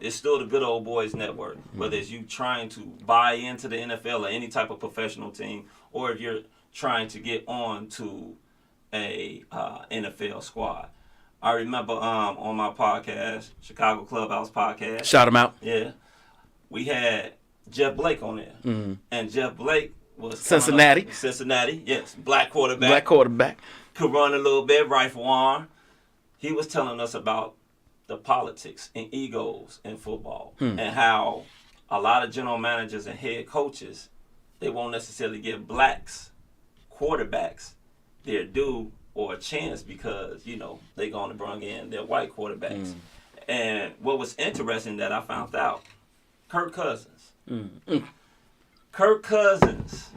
It's still the good old boys network, whether it's you trying to buy into the NFL or any type of professional team, or if you're trying to get on to a NFL squad. I remember on my podcast, Chicago Clubhouse podcast. Shout him out. Yeah. We had Jeff Blake on there. Mm-hmm. And Jeff Blake was Cincinnati, yes. Black quarterback. Could run a little bit, rifle arm. He was telling us about the politics and egos in football and how a lot of general managers and head coaches, they won't necessarily give blacks quarterbacks their due or a chance because, they're going to bring in their white quarterbacks. And what was interesting that I found out, Kirk Cousins. Kirk Cousins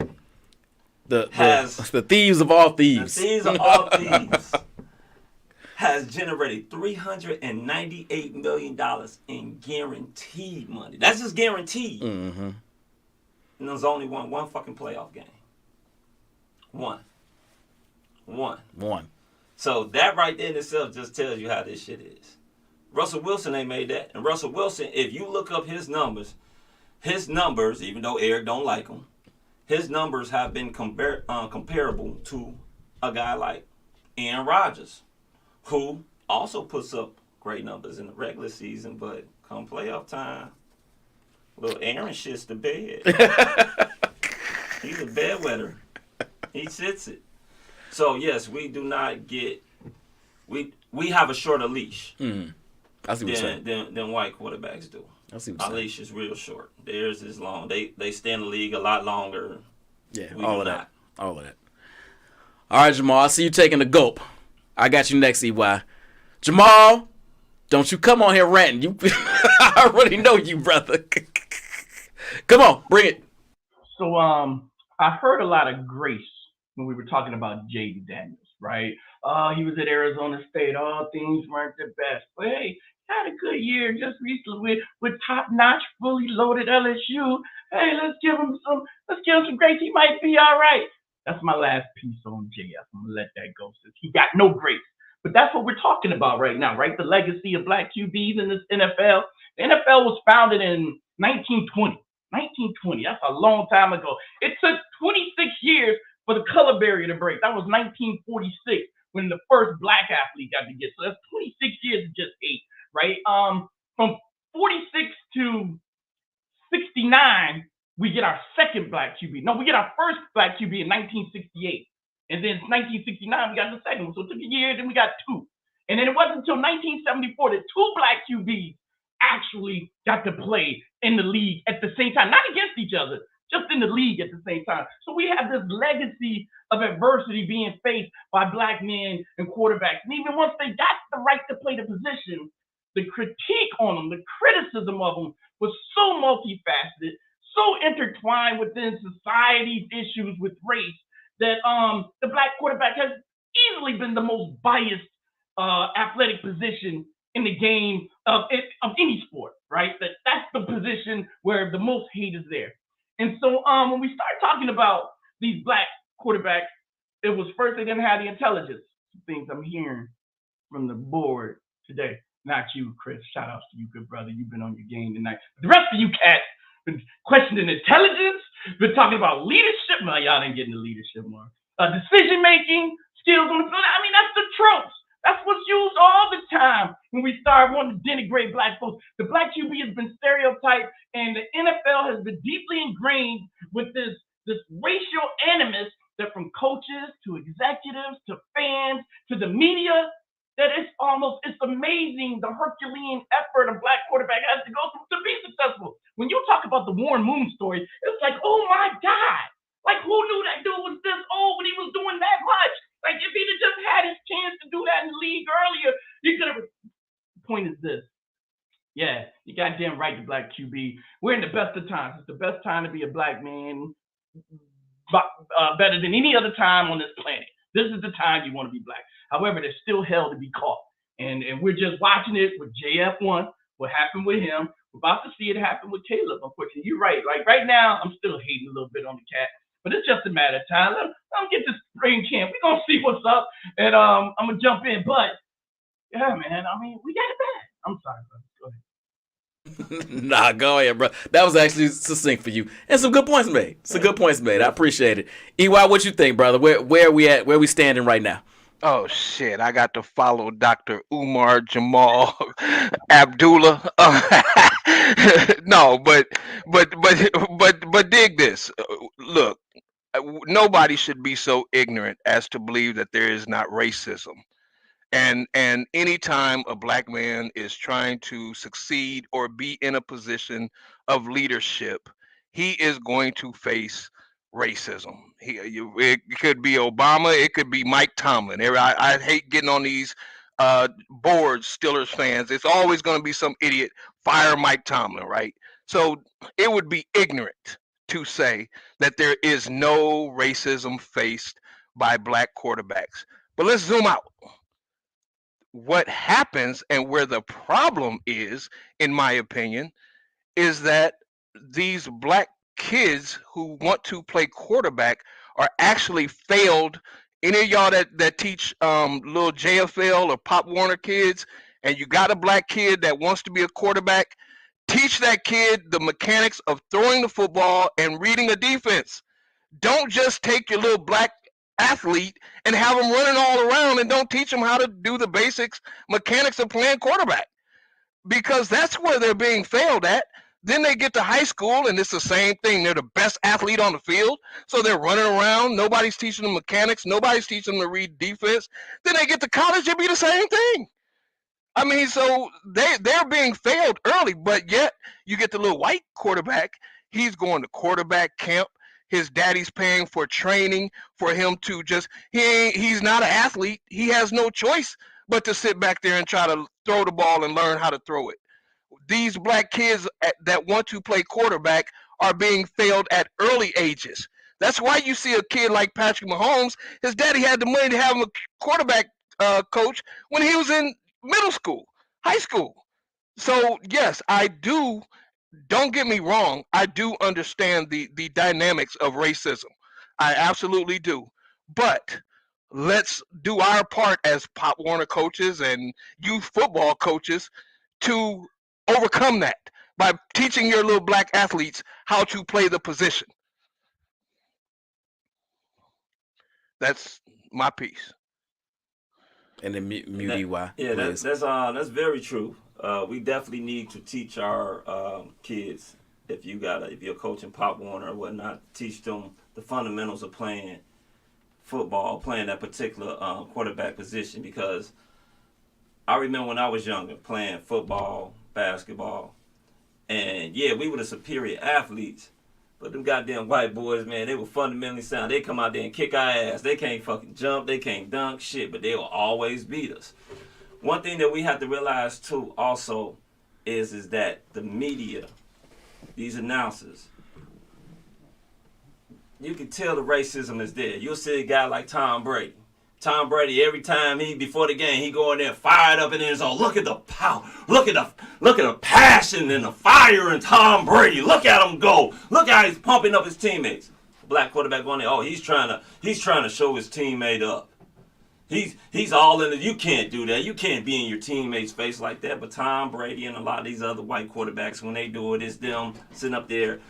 the thieves of all thieves. The thieves of all thieves has generated $398 million in guaranteed money. That's just guaranteed. Mm-hmm. And there's only won one fucking playoff game. One. So that right there in itself just tells you how this shit is. Russell Wilson ain't made that. And Russell Wilson, if you look up his numbers, even though Eric don't like him, his numbers have been comparable to a guy like Aaron Rodgers, who also puts up great numbers in the regular season, but come playoff time, little Aaron shits the bed. He's a bedwetter. He sits it. So yes, we do not get we have a shorter leash I see what you're saying. than white quarterbacks do. I see what Our you're saying. leash is real short. Theirs is long. They stay in the league a lot longer. Yeah, We all do of not. that. All of that. All right, Jamal, I see you taking the gulp. I got you next, EY. Jamal, don't you come on here ranting. You, I already know you, brother. Come on, bring it. So I heard a lot of grace when we were talking about Jaden Daniels, right? He was at Arizona State. Things weren't the best. But hey, had a good year just recently with top-notch, fully loaded LSU. Hey, let's give him some grace. He might be all right. That's my last piece on JF. I'm gonna let that go since he got no grace. But that's what we're talking about right now, right? The legacy of black QBs in this NFL. The NFL was founded in 1920. 1920. That's a long time ago. It took 26 years for the color barrier to break. That was 1946 when the first black athlete got to get. So that's 26 years to just 8, right? From 46 to 69, we get our second black QB. No, we get our first black QB in 1968. And then 1969, we got the second one. So it took a year, then we got 2. And then it wasn't until 1974 that 2 black QBs actually got to play in the league at the same time, not against each other, just in the league at the same time. So we have this legacy of adversity being faced by black men and quarterbacks. And even once they got the right to play the position, the critique on them, the criticism of them was so multifaceted, so intertwined within society's issues with race that the black quarterback has easily been the most biased athletic position in the game of any sport, right? That's the position where the most hate is there. And so when we start talking about these black quarterbacks, it was first they didn't have the intelligence. Things I'm hearing from the board today. Not you, Chris. Shout outs to you, good brother. You've been on your game tonight. But the rest of you cats been questioning intelligence, been talking about leadership. No, y'all didn't get into leadership more. Decision making, skills on the field. I mean, that's the tropes. That's what's used all the time when we start wanting to denigrate black folks. The black QB has been stereotyped, and the NFL has been deeply ingrained with this racial animus that from coaches to executives to fans to the media, that it's amazing the Herculean effort a black quarterback has to go through to be successful. When you talk about the Warren Moon story, it's like, oh my God. Like, who knew that dude was this old when he was doing that much? Like, if he'd have just had his chance to do that in the league earlier, he could have. The point is this. Yeah, you goddamn right, the black QB. We're in the best of times. It's the best time to be a black man, better than any other time on this planet. This is the time you want to be black. However, there's still hell to be caught. And we're just watching it with JF1, what happened with him. We're about to see it happen with Caleb, unfortunately. You're right. Like, right now, I'm still hating a little bit on the cat. But it's just a matter of time. Let them get this spring camp. We're going to see what's up. And I'm going to jump in. But, yeah, man, I mean, we got it bad. I'm sorry, bro. Go ahead. Nah, go ahead, bro. That was actually succinct for you. And some good points made. Some good points made. I appreciate it. EY, what you think, brother? Where are we at? Where are we standing right now? Oh shit! I got to follow Dr. Umar Jamal Abdullah. No, but dig this. Look, nobody should be so ignorant as to believe that there is not racism. And anytime a black man is trying to succeed or be in a position of leadership, he is going to face racism. It could be Obama, it could be Mike Tomlin. I hate getting on these boards, Steelers fans. It's always going to be some idiot fire Mike Tomlin, right? So it would be ignorant to say that there is no racism faced by black quarterbacks. But let's zoom out. What happens and where the problem is, in my opinion, is that these black kids who want to play quarterback are actually failed Any of y'all that teach little JFL or Pop Warner kids, and you got a black kid that wants to be a quarterback, teach that kid the mechanics of throwing the football and reading a defense. Don't just take your little black athlete and have them running all around and don't teach them how to do the basics mechanics of playing quarterback, because that's where they're being failed at. Then they get to high school and it's the same thing. They're the best athlete on the field, so they're running around. Nobody's teaching them mechanics. Nobody's teaching them to read defense. Then they get to college, it'll be the same thing. I mean, so they're being failed early, but yet you get the little white quarterback. He's going to quarterback camp. His daddy's paying for training for him to just he's not an athlete. He has no choice but to sit back there and try to throw the ball and learn how to throw it. These black kids that want to play quarterback are being failed at early ages. That's why you see a kid like Patrick Mahomes. His daddy had the money to have him a quarterback coach when he was in middle school, high school. So yes, I do. Don't get me wrong. I do understand the dynamics of racism. I absolutely do. But let's do our part as Pop Warner coaches and youth football coaches to overcome that by teaching your little black athletes how to play the position. That's my piece. And then mute EY. Yeah, please. that's very true. We definitely need to teach our kids. If you're coaching Pop Warner or whatnot, teach them the fundamentals of playing football, playing that particular quarterback position. Because I remember when I was younger, playing football, basketball, and yeah, we were the superior athletes. But them goddamn white boys, man, they were fundamentally sound. They come out there and kick our ass. They can't fucking jump. They can't dunk shit, but they will always beat us. One thing that we have to realize, too, also, is that the media, these announcers, you can tell the racism is there. You'll see a guy like Tom Brady. Tom Brady, every time before the game, he go in there fired up and then so look at the power, look at the passion and the fire in Tom Brady. Look at him go. Look how he's pumping up his teammates. Black quarterback going there. Oh, he's trying to show his teammate up. He's all in it. You can't do that. You can't be in your teammate's face like that. But Tom Brady and a lot of these other white quarterbacks, when they do it, it's them sitting up there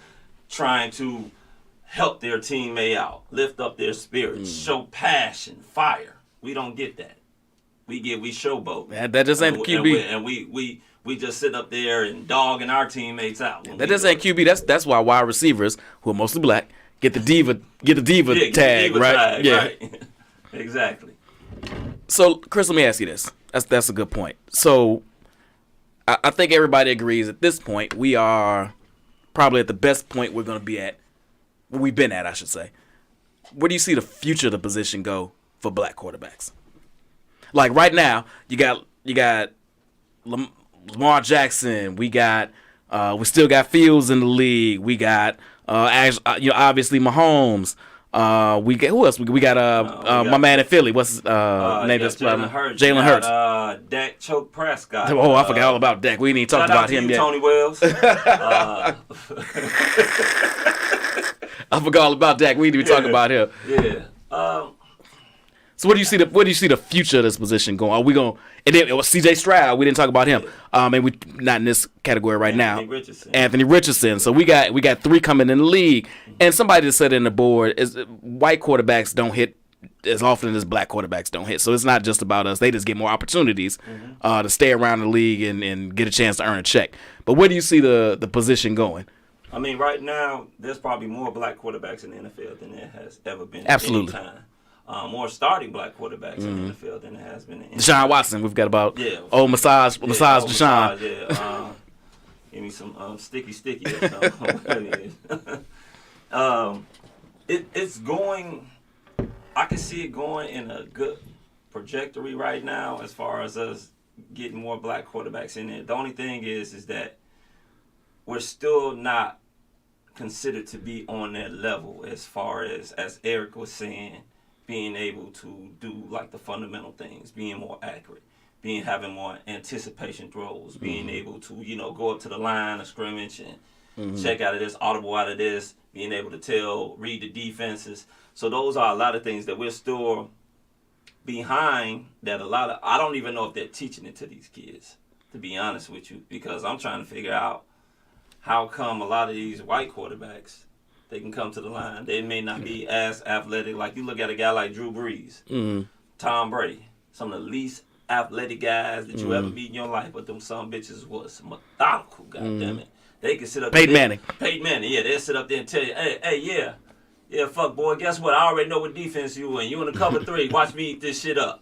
trying to help their teammate out, lift up their spirits, show passion, fire. We don't get that. We showboat. That just ain't the QB. And we just sit up there and dogging our teammates out. That just ain't QB. That's why wide receivers, who are mostly black, get the diva tag, diva right? Tag, yeah, right. Exactly. So, Chris, let me ask you this. That's a good point. So, I think everybody agrees at this point we are probably at the best point we're going to be at. We've been at, I should say. Where do you see the future of the position go for black quarterbacks? Like right now, you got Lamar Jackson. We still got Fields in the league. We got obviously Mahomes. We got who else? We got my man in Philly. What's his name? Jalen Hurts. Dak Choke Prescott. Oh, I forgot all about Dak. We ain't even talked about him yet. Tony Wells. I forgot all about Dak. We need to be talking about him. Yeah. So where do you see the future of this position going? Are we going? And then it was C.J. Stroud. We didn't talk about him. And we not in this category right now. Anthony Richardson. So we got three coming in the league. And somebody just said in the board is white quarterbacks don't hit as often as black quarterbacks don't hit. So it's not just about us. They just get more opportunities to stay around the league and get a chance to earn a check. But where do you see the position going? I mean, right now, there's probably more black quarterbacks in the NFL than there has ever been. Absolutely. At any time. More starting black quarterbacks in the NFL than there has been. In Deshaun Watson, we've got about massage Deshaun. Yeah, give me some sticky or something. It's going. I can see it going in a good trajectory right now as far as us getting more black quarterbacks in there. The only thing is that we're still not considered to be on that level as far as Eric was saying, being able to do like the fundamental things, being more accurate, having more anticipation throws, being able to, go up to the line of scrimmage and check out of this, audible out of this, being able to read the defenses. So those are a lot of things that we're still behind that. I don't even know if they're teaching it to these kids, to be honest with you, because I'm trying to figure out how come a lot of these white quarterbacks, they can come to the line. They may not be as athletic. Like you look at a guy like Drew Brees, Tom Brady, some of the least athletic guys that you ever meet in your life, but them some bitches was methodical, goddammit. They can sit up Peyton there. Manning. Peyton Manning, yeah, they'll sit up there and tell you, hey, yeah, fuck, boy, guess what? I already know what defense you in. You in the cover 3. Watch me eat this shit up.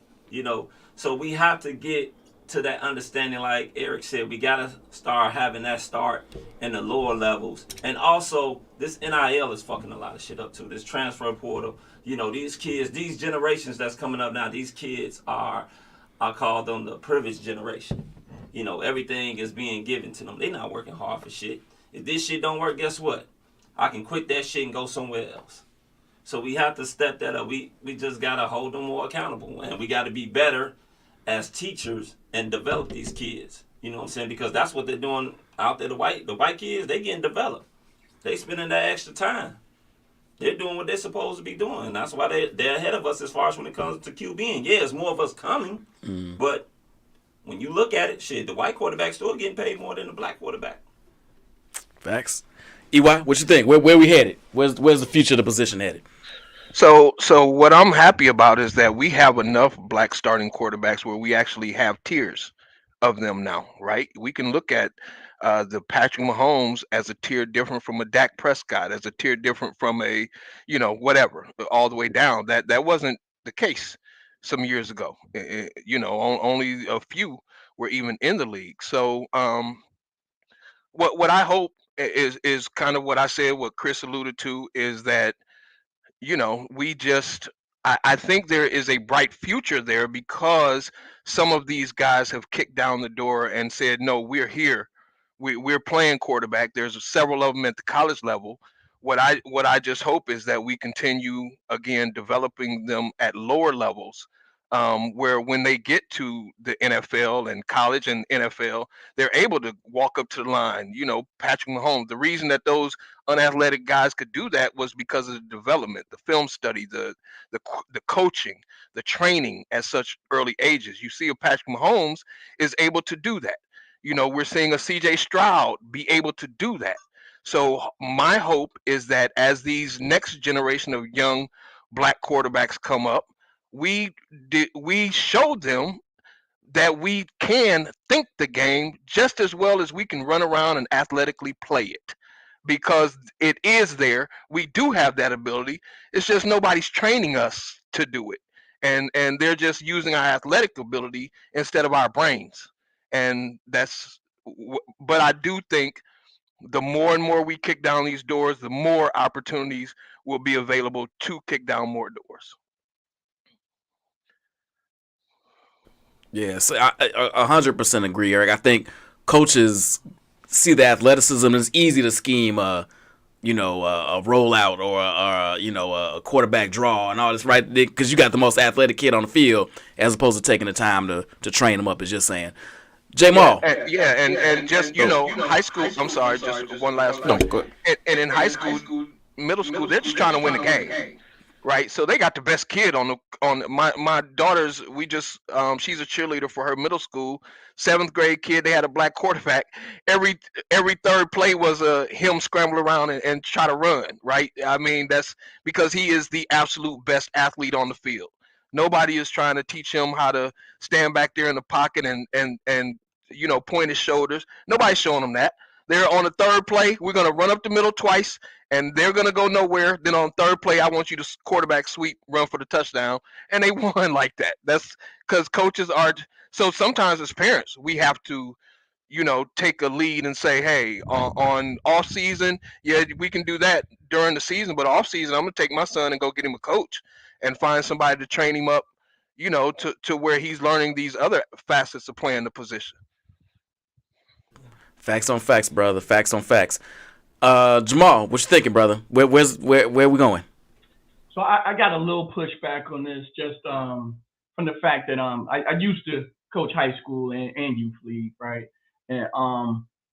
So we have to get to that understanding, like Eric said, we got to start having that start in the lower levels. And also, this NIL is fucking a lot of shit up, too. This transfer portal. These kids, these generations that's coming up now, these kids are, I call them the privileged generation. Everything is being given to them. They're not working hard for shit. If this shit don't work, guess what? I can quit that shit and go somewhere else. So we have to step that up. We just got to hold them more accountable. And we got to be better as teachers and develop these kids. You know what I'm saying? Because that's what they're doing out there. The white kids, they getting developed. They spending that extra time. They're doing what they're supposed to be doing. That's why they're ahead of us as far as when it comes to QBing. Yeah, it's more of us coming. But when you look at it, shit, the white quarterback's still getting paid more than the black quarterback. Facts. EY, what you think? Where we headed? Where's the future of the position headed? So what I'm happy about is that we have enough black starting quarterbacks where we actually have tiers of them now, right? We can look at the Patrick Mahomes as a tier different from a Dak Prescott, as a tier different from a, whatever, all the way down. That wasn't the case some years ago. Only a few were even in the league. So what I hope is kind of what I said, what Chris alluded to, is that we just I think there is a bright future there because some of these guys have kicked down the door and said, no, we're here. We're playing quarterback. There's several of them at the college level. What I just hope is that we continue again developing them at lower levels, where when they get to the NFL and college and NFL, they're able to walk up to the line. Patrick Mahomes. The reason that those unathletic guys could do that was because of the development, the film study, the coaching, the training at such early ages. You see, a Patrick Mahomes is able to do that. We're seeing a CJ Stroud be able to do that. So my hope is that as these next generation of young black quarterbacks come up, we showed them that we can think the game just as well as we can run around and athletically play it, because it is there. We do have that ability. It's just nobody's training us to do it, and they're just using our athletic ability instead of our brains. And but I do think the more and more we kick down these doors, the more opportunities will be available to kick down more doors. Yeah, so I 100% agree, Eric. I think coaches see the athleticism. It's easy to scheme a rollout or a quarterback draw and all this, right? Because you got the most athletic kid on the field, as opposed to taking the time to train him up. Is just saying, J Maul. And just high school. I'm sorry, just one last No, point. go ahead. And in high school, middle school, they're just trying to win the game. Right, so they got the best kid on my daughter's. We just she's a cheerleader for her middle school, 7th grade kid. They had a black quarterback. Every third play was him scramble around and try to run. Right, I mean that's because he is the absolute best athlete on the field. Nobody is trying to teach him how to stand back there in the pocket and point his shoulders. Nobody's showing him that. They're on the third play. We're gonna run up the middle twice and they're going to go nowhere. Then on third play, I want you to quarterback sweep, run for the touchdown. And they won like that. That's because coaches are. So sometimes as parents, we have to, take a lead and say, hey, on off season, yeah, we can do that during the season. But off season, I'm going to take my son and go get him a coach and find somebody to train him up, to where he's learning these other facets of playing the position. Facts on facts, brother. Facts on facts. Jamal, what you thinking, brother? Where we going? So I got a little pushback on this, just from the fact that I used to coach high school and youth league, right? And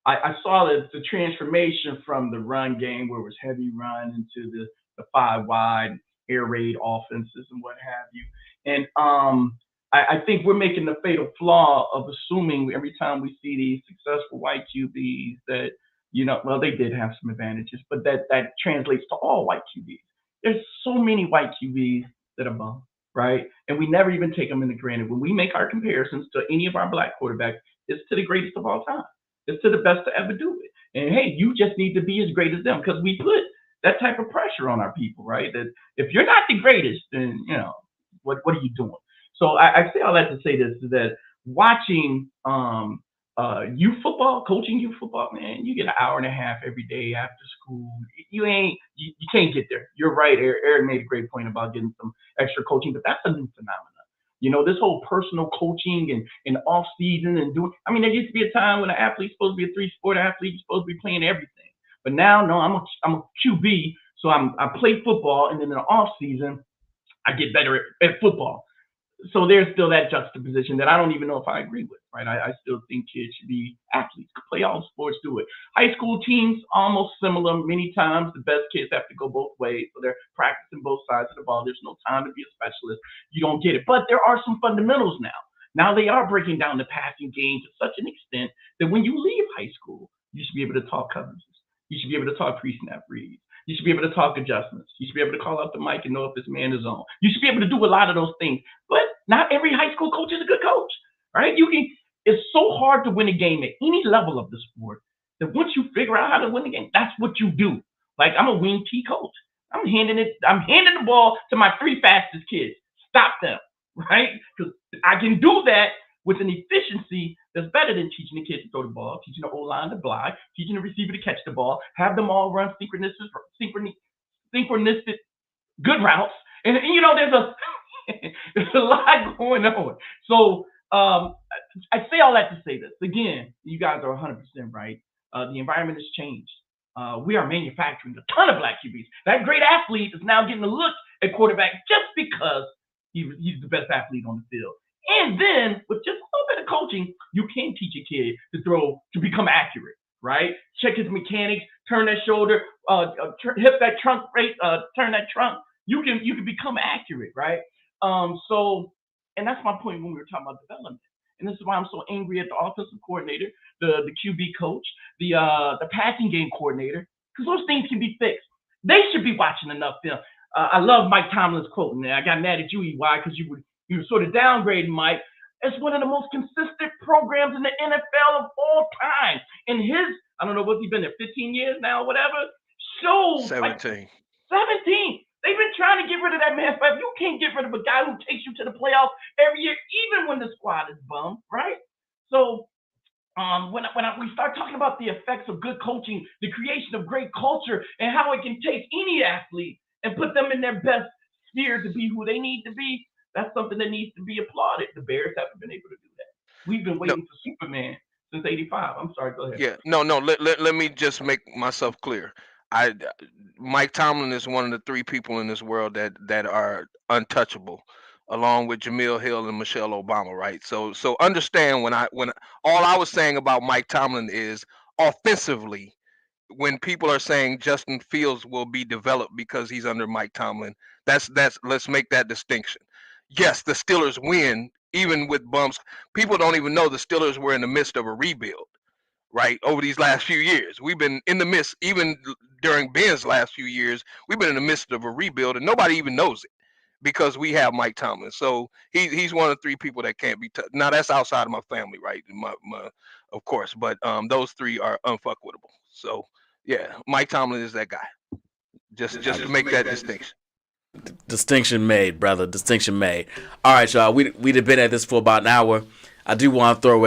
I saw the transformation from the run game, where it was heavy run, into the 5 wide air raid offenses and what have you. And I think we're making the fatal flaw of assuming every time we see these successful white QBs that, well, they did have some advantages, but that translates to all white QBs. There's so many white QBs that are bum, right? And we never even take them into granted. When we make our comparisons to any of our black quarterbacks, it's to the greatest of all time. It's to the best to ever do it. And hey, you just need to be as great as them because we put that type of pressure on our people, right? That if you're not the greatest, then what are you doing? So I say all that to say this is that watching youth football, coaching youth football, man, you get an hour and a half every day after school. You can't get there. You're right. Eric made a great point about getting some extra coaching, but that's a new phenomenon. This whole personal coaching and off season and there used to be a time when an athlete's supposed to be a 3-sport athlete, you're supposed to be playing everything. But now, no, I'm a QB, so I play football, and then in the off season, I get better at football. So there's still that juxtaposition that I don't even know if I agree with, right? I still think kids should be athletes, play all sports, do it. High school teams, almost similar. Many times the best kids have to go both ways, so they're practicing both sides of the ball. There's no time to be a specialist. You don't get it. But there are some fundamentals now. Now they are breaking down the passing game to such an extent that when you leave high school, you should be able to talk coverages. You should be able to talk pre-snap reads. You should be able to talk adjustments. You should be able to call out the mic and know if this man is on. You should be able to do a lot of those things. But not every high school coach is a good coach, right? It's so hard to win a game at any level of the sport that once you figure out how to win the game, that's what you do. Like I'm a wing T coach. I'm handing the ball to my 3 fastest kids. Stop them, right? Because I can do that with an efficiency that's better than teaching the kids to throw the ball, teaching the O-line to block, teaching the receiver to catch the ball, have them all run synchronistic good routes. And there's a lot going on. So I say all that to say this. Again, you guys are 100% right. The environment has changed. We are manufacturing a ton of black QBs. That great athlete is now getting a look at quarterback just because he's the best athlete on the field. And then with just a little bit of coaching, you can teach a kid to become accurate, right? Check his mechanics, turn that shoulder, hit that trunk rate, turn that trunk. You can become accurate, right? And that's my point when we were talking about development. And this is why I'm so angry at the offensive coordinator, the QB coach, the passing game coordinator, because those things can be fixed. They should be watching enough film. I love Mike Tomlin's quote, and I got mad at you, EY, because you were sort of downgrading Mike. It's one of the most consistent programs in the NFL of all time. And I don't know, what's he been there, 15 years now or whatever? Shows 17. 17. They've been trying to get rid of that man forever. You can't get rid of a guy who takes you to the playoffs every year, even when the squad is bummed, right? So when we start talking about the effects of good coaching, the creation of great culture, and how it can take any athlete and put them in their best sphere to be who they need to be, that's something that needs to be applauded. The Bears haven't been able to do that. We've been waiting for Superman since '85. I'm sorry, go ahead. Yeah, no. Let me just make myself clear. Mike Tomlin is one of the 3 people in this world that are untouchable, along with Jamil Hill and Michelle Obama, right? So understand when all I was saying about Mike Tomlin is offensively, when people are saying Justin Fields will be developed because he's under Mike Tomlin, that's let's make that distinction. Yes, the Steelers win even with bumps. People don't even know the Steelers were in the midst of a rebuild, right? Over these last few years, we've been in the midst, even during Ben's last few years, we've been in the midst of a rebuild, and nobody even knows it because we have Mike Tomlin. So he's one of the 3 people that can't be touched. Now that's outside of my family, right? Of course, but those 3 are unfuckwittable. So yeah, Mike Tomlin is that guy. Just to make that distinction. Distinction made, brother. Distinction made. All right, y'all. We've been at this for about an hour. I do want to throw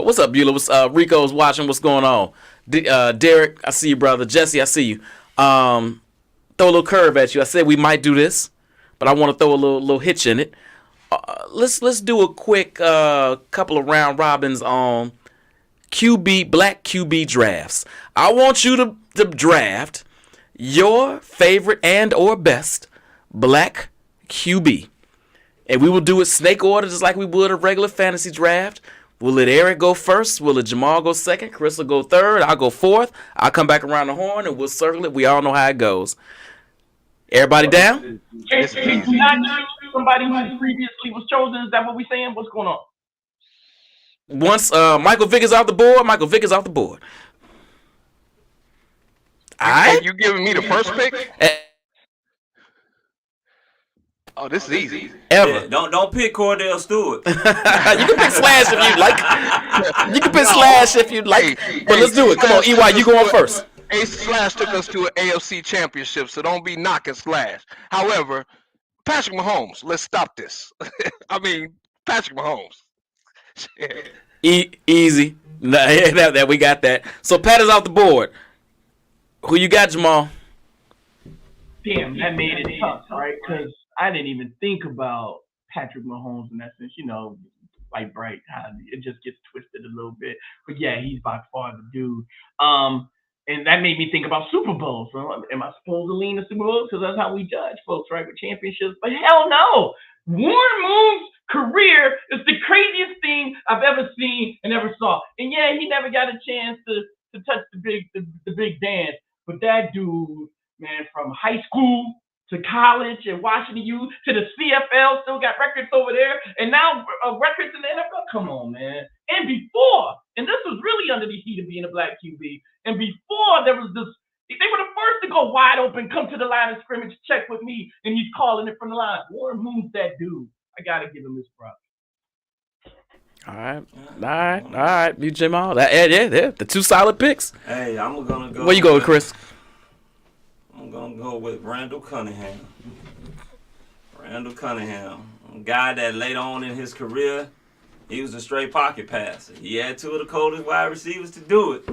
what's up, Beulah? What's Rico's watching? What's going on? Derek, I see you, brother. Jesse, I see you. Throw a little curve at you. I said we might do this, but I want to throw a little hitch in it. Let's do a quick couple of round robins on black QB drafts. I want you to draft your favorite and or best black QB. And we will do it snake order just like we would a regular fantasy draft. We'll let Eric go first. We'll let Jamal go second. Chris will go third. I'll go fourth. I'll come back around the horn and we'll circle it. We all know how it goes. Everybody down? Can you not choose somebody who previously was chosen? Is that what we're saying? What's going on? Once Michael Vick is off the board, Michael Vick is off the board. All Hey, right. you giving me the first pick? Eh, Oh, this is easy. Ever. Yeah, don't pick Cordell Stewart. You can pick Slash if you'd like. You can pick Slash if you'd like. But let's do it. Come on, EY, you going first. Slash took us to an AFC championship, so don't be knocking Slash. However, Patrick Mahomes, let's stop this. I mean, Patrick Mahomes. Easy. That we got that. So Pat is off the board. Who you got, Jamal? Damn, that made it tough, right? Because I didn't even think about Patrick Mahomes in that sense. You know, like bright, it just gets twisted a little bit. But yeah, he's by far the dude. And that made me think about Super Bowls. So am I supposed to lean the Super Bowls? Because that's how we judge folks, right? With championships. But hell no. Warren Moon's career is the craziest thing I've ever seen and ever saw. And yeah, he never got a chance to touch the big dance. But that dude, man, from high school to college at Washington U to the CFL, still got records over there, and now records in the NFL. Come on, man. And before, and this was really under the heat of being a black QB, and before there was this, they were the first to go wide open, come to the line of scrimmage, check with me, and he's calling it from the line. Warren Moon's that dude. I got to give him his props. All right. You Jamal. Yeah. The two solid picks. Hey, I'm gonna go. Where you going, Chris? I'm gonna go with Randall Cunningham. A guy that later on in his career, he was a straight pocket passer. He had two of the coldest wide receivers to do it.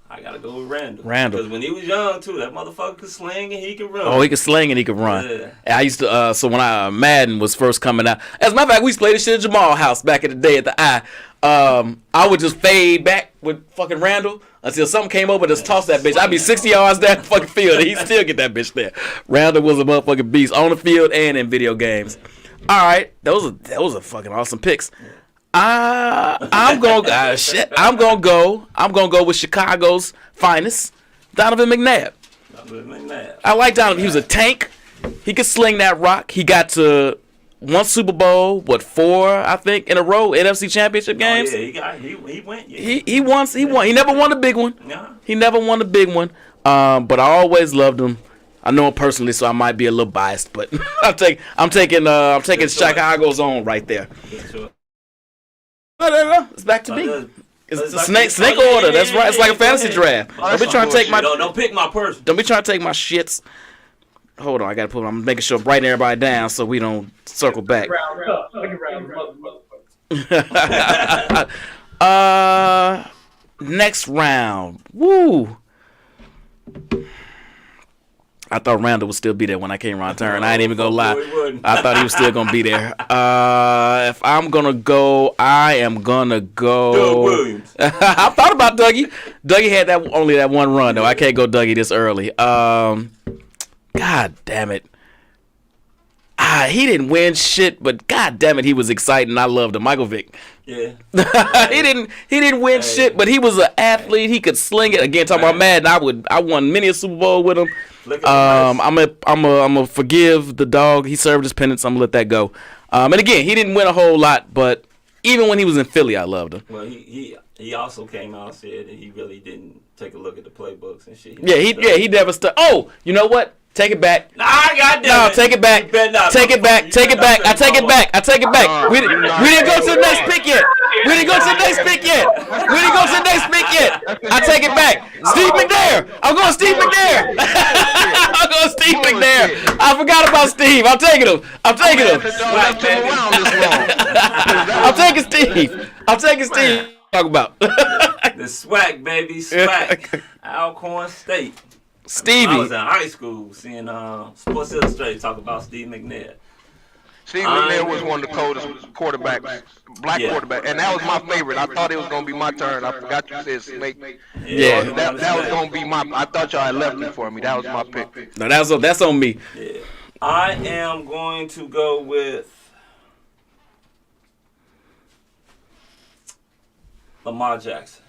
I gotta go with Randall. Because when he was young too, that motherfucker could sling and he could run. Oh, he could sling and he could run. Yeah. I used to. So when Madden was first coming out, as a matter of fact, we used to play this shit at Jamal's house back in the day at the I. I would just fade back with fucking Randall until something came over and just toss that bitch. I'd be 60 yards down the fucking field and he'd still get that bitch there. Randall was a motherfucking beast on the field and in video games. All right, those are fucking awesome picks. I'm gonna go with Chicago's finest, Donovan McNabb. I like Donovan. He was a tank. He could sling that rock. He got to one Super Bowl, 4 I think in a row, NFC Championship games. Oh, yeah, he went. Yeah. He won. He never won a big one. Yeah. He never won a big one. But I always loved him. I know him personally, so I might be a little biased, but I'm taking Chicago's own right there. No. It's back to me. It's the snake order. That's right. It's like a fantasy draft. Don't be trying to take my. Don't pick my person. Don't be trying to take my shits. Hold on, I gotta put. I'm making sure I'm writing everybody down so we don't circle back. Next round. Woo. I thought Randall would still be there when I came around turn. I ain't even gonna lie. I thought he was still gonna be there. If I'm gonna go, I am gonna go. Doug Williams. I thought about Dougie. Dougie had only that one run though. I can't go Dougie this early. God damn it. He didn't win shit, but god damn it, he was exciting. I loved him. Michael Vick. Yeah. he didn't win shit, but he was an athlete. He could sling it. Again, talking about Madden, I won many a Super Bowl with him. I'm a forgive the dog. He served his penance. I'm gonna let that go. And again, he didn't win a whole lot, but even when he was in Philly, I loved him. Well, he also came out and said that he really didn't take a look at the playbooks and shit. He never stuck. Oh, you know what? Take it back. Nah, take it back. Take it back. I take it back. We didn't go to the next pick yet. I take it back. Steve McNair. I'm going Steve McNair. I forgot about Steve. I'm taking him. I'm taking Steve. Talk about the swag, baby, swag. Alcorn State. Stevie. I was in high school seeing Sports Illustrated talk about Steve McNair. Steve McNair was one of the coldest quarterbacks, black quarterback, and that was my favorite. I thought it was gonna be my turn. I forgot you said Snake. Yeah, that was gonna be my. I thought y'all had left it for me. That was my pick. No, that's on me. Yeah, I am going to go with Lamar Jackson.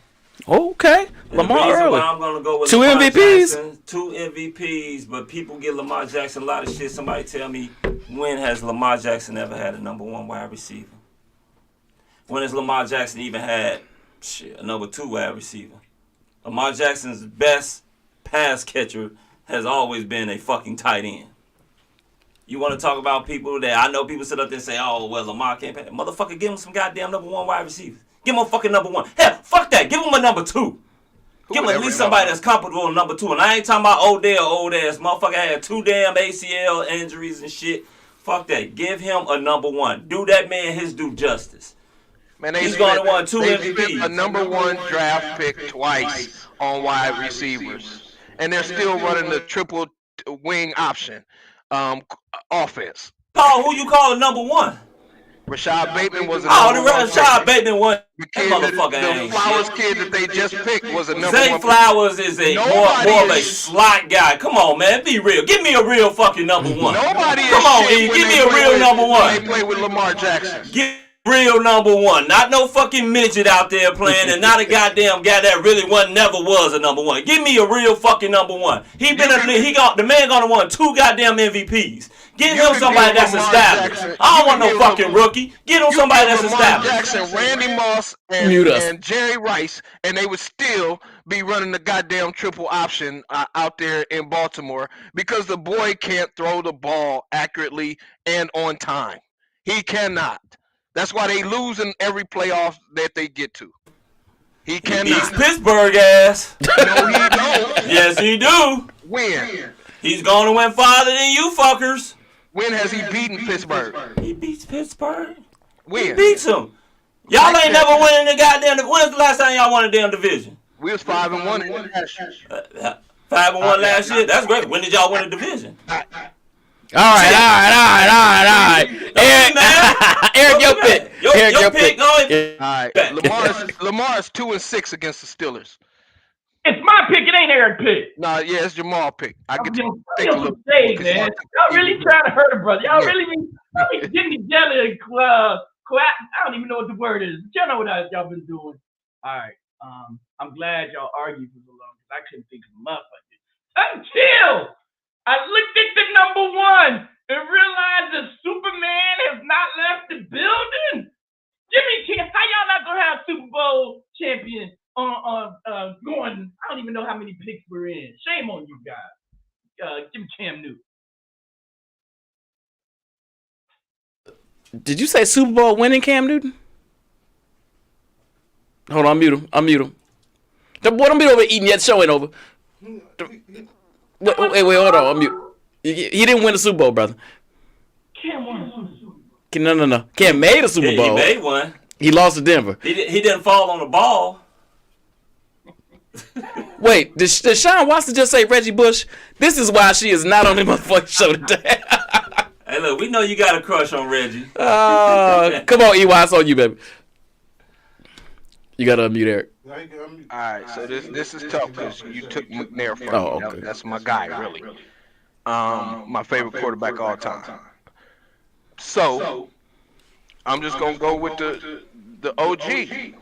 Okay. And the Lamar reason early. why I'm gonna go with Two Lamar MVPs? Jackson, 2 MVPs, but people give Lamar Jackson a lot of shit. Somebody tell me, when has Lamar Jackson ever had a number 1 wide receiver? When has Lamar Jackson even had a number 2 wide receiver? Lamar Jackson's best pass catcher has always been a fucking tight end. You want to talk about people that I know people sit up there and say, oh, well, Lamar can't pass. Motherfucker, give him some goddamn number 1 wide receivers. Give him a fucking number 1. Hell, fuck that. Give him a number 2. Give him at least somebody that's comfortable on number 2. And I ain't talking about Odell, old ass motherfucker had 2 damn ACL injuries and shit. Fuck that. Give him a number 1. Do that man his due justice. Man, He's going to want 2 they MVPs. spent a number 1 draft pick twice on wide receivers, and they're still running the triple wing option offense. Paul, who you call number 1? Rashad Bateman was a Oh, number the 1 Rashad pick. Bateman one. The That kid, motherfucker the ain't Flowers shit. kid that they just picked was a number Zay 1 Flowers is a more of a slot guy. Come on, man, be real. Give me a real fucking number 1. Nobody is Come on, shit E. when Give they me a play real with- number when 1. They play with Lamar Jackson. Give real number 1. Not no fucking midget out there playing, and not a goddamn guy that really never was a number 1. Give me a real fucking number 1. The man gonna want 2 goddamn MVPs. Give him somebody that's established. I don't want no fucking rookie. Give him somebody that's Lamar established. Jackson, Randy Moss, Mute us. and Jerry Rice, and they would still be running the goddamn triple option out there in Baltimore because the boy can't throw the ball accurately and on time. He cannot. That's why they lose in every playoff that they get to. He He cannot. beats Pittsburgh ass. No, he don't. Yes, he do. When? He's going to win farther than you fuckers. When has he beaten Pittsburgh? He beats Pittsburgh. He When? beats them. Y'all ain't never winning the goddamn. When's the last time y'all won a damn division? We was 5-1 in last year. 5-1 last year. That's great. When did y'all win a division? All right. Eric, your pick. Your pick. Go ahead. All right. Lamar's 2-6 against the Steelers. It's my pick. It ain't Eric's pick. Nah, yeah, it's Jamal pick. I get to I'm take a look. Hey, man. Y'all really trying to hurt a brother. Y'all really be getting together and I don't even know what the word is. But y'all know what y'all been doing. All right. I'm glad y'all argued for so long because I couldn't think of a motherfucker. Until I looked at the number 1 and realized that Superman has not left the building. Jimmy King, how y'all not gonna have Super Bowl champion going? I don't even know how many picks we're in. Shame on you guys. Give me Cam Newton. Did you say Super Bowl winning Cam Newton? Hold on, I'm mute him. The boy, don't be over eating yet. The show ain't over. Wait, hold on. I'm mute. He didn't win the Super Bowl, brother. Cam won a Super Bowl. No. Cam made a Super Bowl. He made one. He lost to Denver. He didn't fall on the ball. Wait, did Sean Watson just say Reggie Bush? This is why she is not on the motherfucking show today. Hey, look, we know you got a crush on Reggie. Come on, EY, it's on you, baby. You gotta unmute Eric. All right, so this is tough because you took McNair from Oh, me. okay. That's my guy, really. My favorite quarterback all time. So I'm just gonna go with the OG,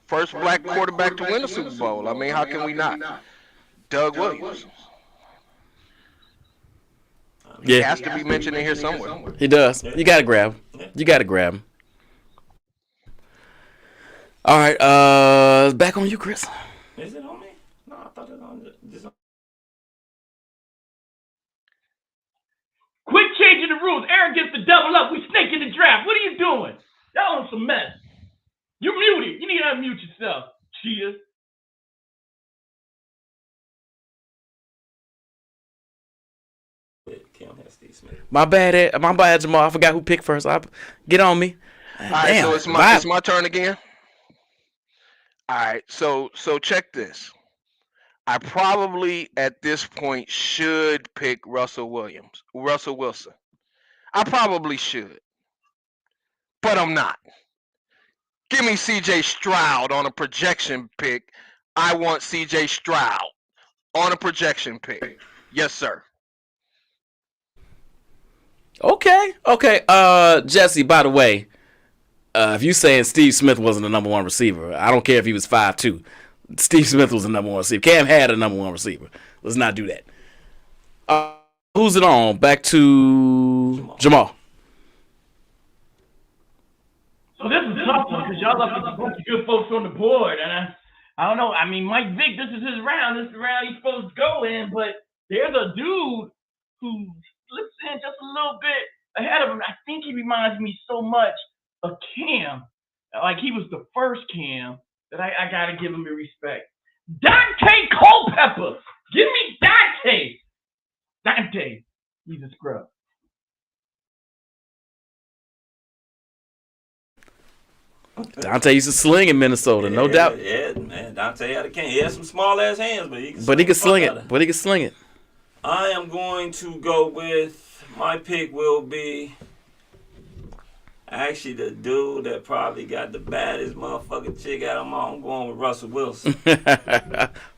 first black quarterback to win a Super Bowl. I mean, how can we not? Doug Williams. He has to be mentioned in here somewhere. He does. You gotta grab him. All right, back on you, Chris. Is it on me? No, I thought it on this. Quit changing the rules. Aaron gets to double up. We snake in the draft. What are you doing? Y'all on some mess. You muted. You need to unmute yourself, cheater. My bad, Jamal. I forgot who picked first. Get on me. All right, Damn, so it's my turn again. All right, so check this. I probably at this point should pick Russell Wilson. I probably should, but I'm not. Give me C.J. Stroud on a projection pick. I want C.J. Stroud on a projection pick. Yes, sir. Okay. Jesse, by the way, if you saying Steve Smith wasn't the number 1 receiver, I don't care if he was 5'2". Steve Smith was the number one receiver. Cam had a number one receiver. Let's not do that. Who's it on? Back to Jamal. So this is a tough one because y'all left a bunch of good folks on the board, and I don't know. I mean, Mike Vick, this is his round. This is the round he's supposed to go in, but there's a dude who slips in just a little bit ahead of him. I think he reminds me so much of Cam, like he was the first Cam, that I gotta give him the respect. Dante Culpepper, give me Dante. Dante, he's a scrub. Dante used to sling in Minnesota, no doubt. Yeah, man. Dante had a cane. He had some small ass hands, but he could sling it. But he could sling it. I am going to go with my pick will be actually the dude that probably got the baddest motherfucking chick out of them all. I'm going with Russell Wilson.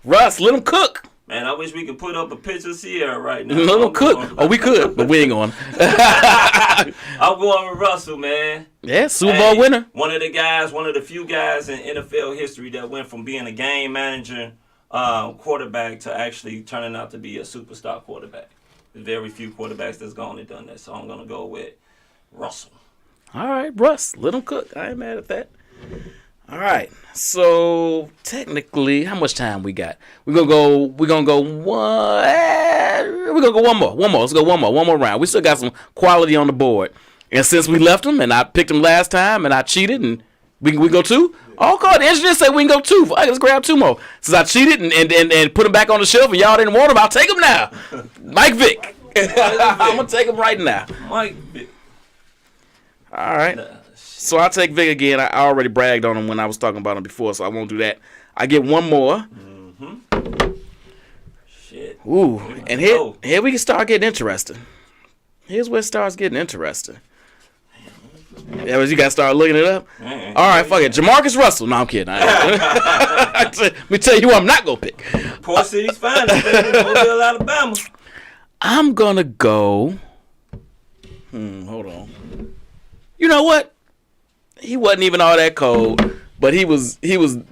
Russ, let him cook. Man, I wish we could put up a picture of Sierra right now. Let him cook. Oh, we could, but we ain't going. I'm going with Russell, man. Yeah, Super Bowl winner. One of the few guys in NFL history that went from being a game manager quarterback to actually turning out to be a superstar quarterback. There's very few quarterbacks that's gone and done that, so I'm going to go with Russell. All right, Russ, let him cook. I ain't mad at that. All right, so technically, how much time we got? We're gonna go one more. Let's go one more round. We still got some quality on the board, and since we left them, and I picked them last time, and I cheated, and we go two. Oh, God, the engineer said we can go two. I just grab two more. Since I cheated and put them back on the shelf, and y'all didn't want them, I'll take them now. Mike Vick. I'm gonna take them right now. Mike Vick. All right. So I'll take Vic again. I already bragged on him when I was talking about him before, so I won't do that. I get one more. Mm-hmm. Shit. Ooh, and here we can start getting interesting. Here's where it starts getting interesting. Yeah, but you got to start looking it up. All right, fuck it. Jamarcus Russell. No, I'm kidding. Let me tell you who I'm not going to pick. Poor City's finest, baby. Mobile, Alabama. I'm going to go. Hold on. You know what? He wasn't even all that cold, but he was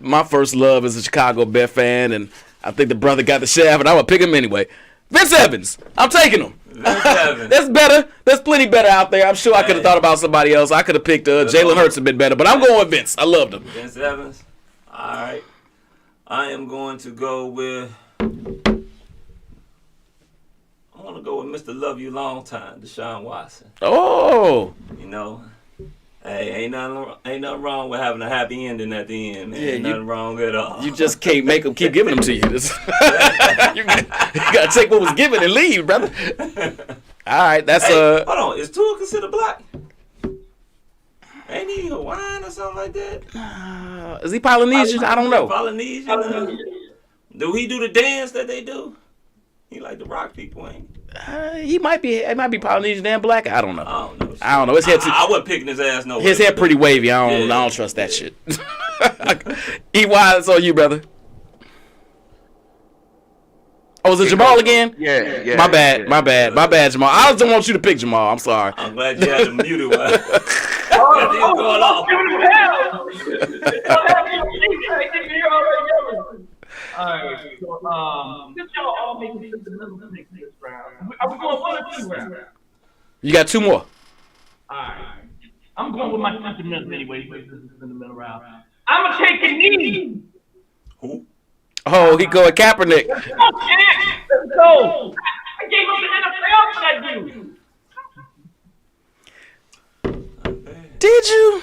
my first love as a Chicago Bear fan, and I think the brother got the shaft, and I'm going to pick him anyway. Vince Evans. I'm taking him. That's better. There's plenty better out there. I'm sure I could have thought about somebody else. I could have picked Jalen Hurts a bit better, but I'm going with Vince. I loved him. Vince Evans. All right. I am going to go with. I want to go with Mr. Love You Long Time, Deshaun Watson. Oh. You know. Hey, ain't nothing wrong with having a happy ending at the end, man. Yeah, ain't nothing wrong at all. You just can't make them keep giving them to you. You got to take what was given and leave, brother. All right, that's Hold on, is Tua considered black? Ain't he Hawaiian or something like that? Is he Polynesian? I don't know. Polynesian? Do he do the dance that they do? He like the rock people, ain't he? He might be Polynesian and black. I don't know. I don't know. His head I wasn't picking his ass no way. His head pretty wavy. I don't trust that shit. EY, it's on you, brother. Oh, was it Jamal again? Yeah. My bad, Jamal. I just don't want you to pick Jamal. I'm sorry. I'm glad you had him muted. Going off. Alright, so since y'all all making sentimental picks this round, are we going 1 or 2 rounds? You got 2 more. Alright. I'm going with my sentimental anyway, this is the sentimental round. I'm gonna take a knee. Who? Oh, he go with Kaepernick. Let's go. I gave him the NFL for that dude. Did you?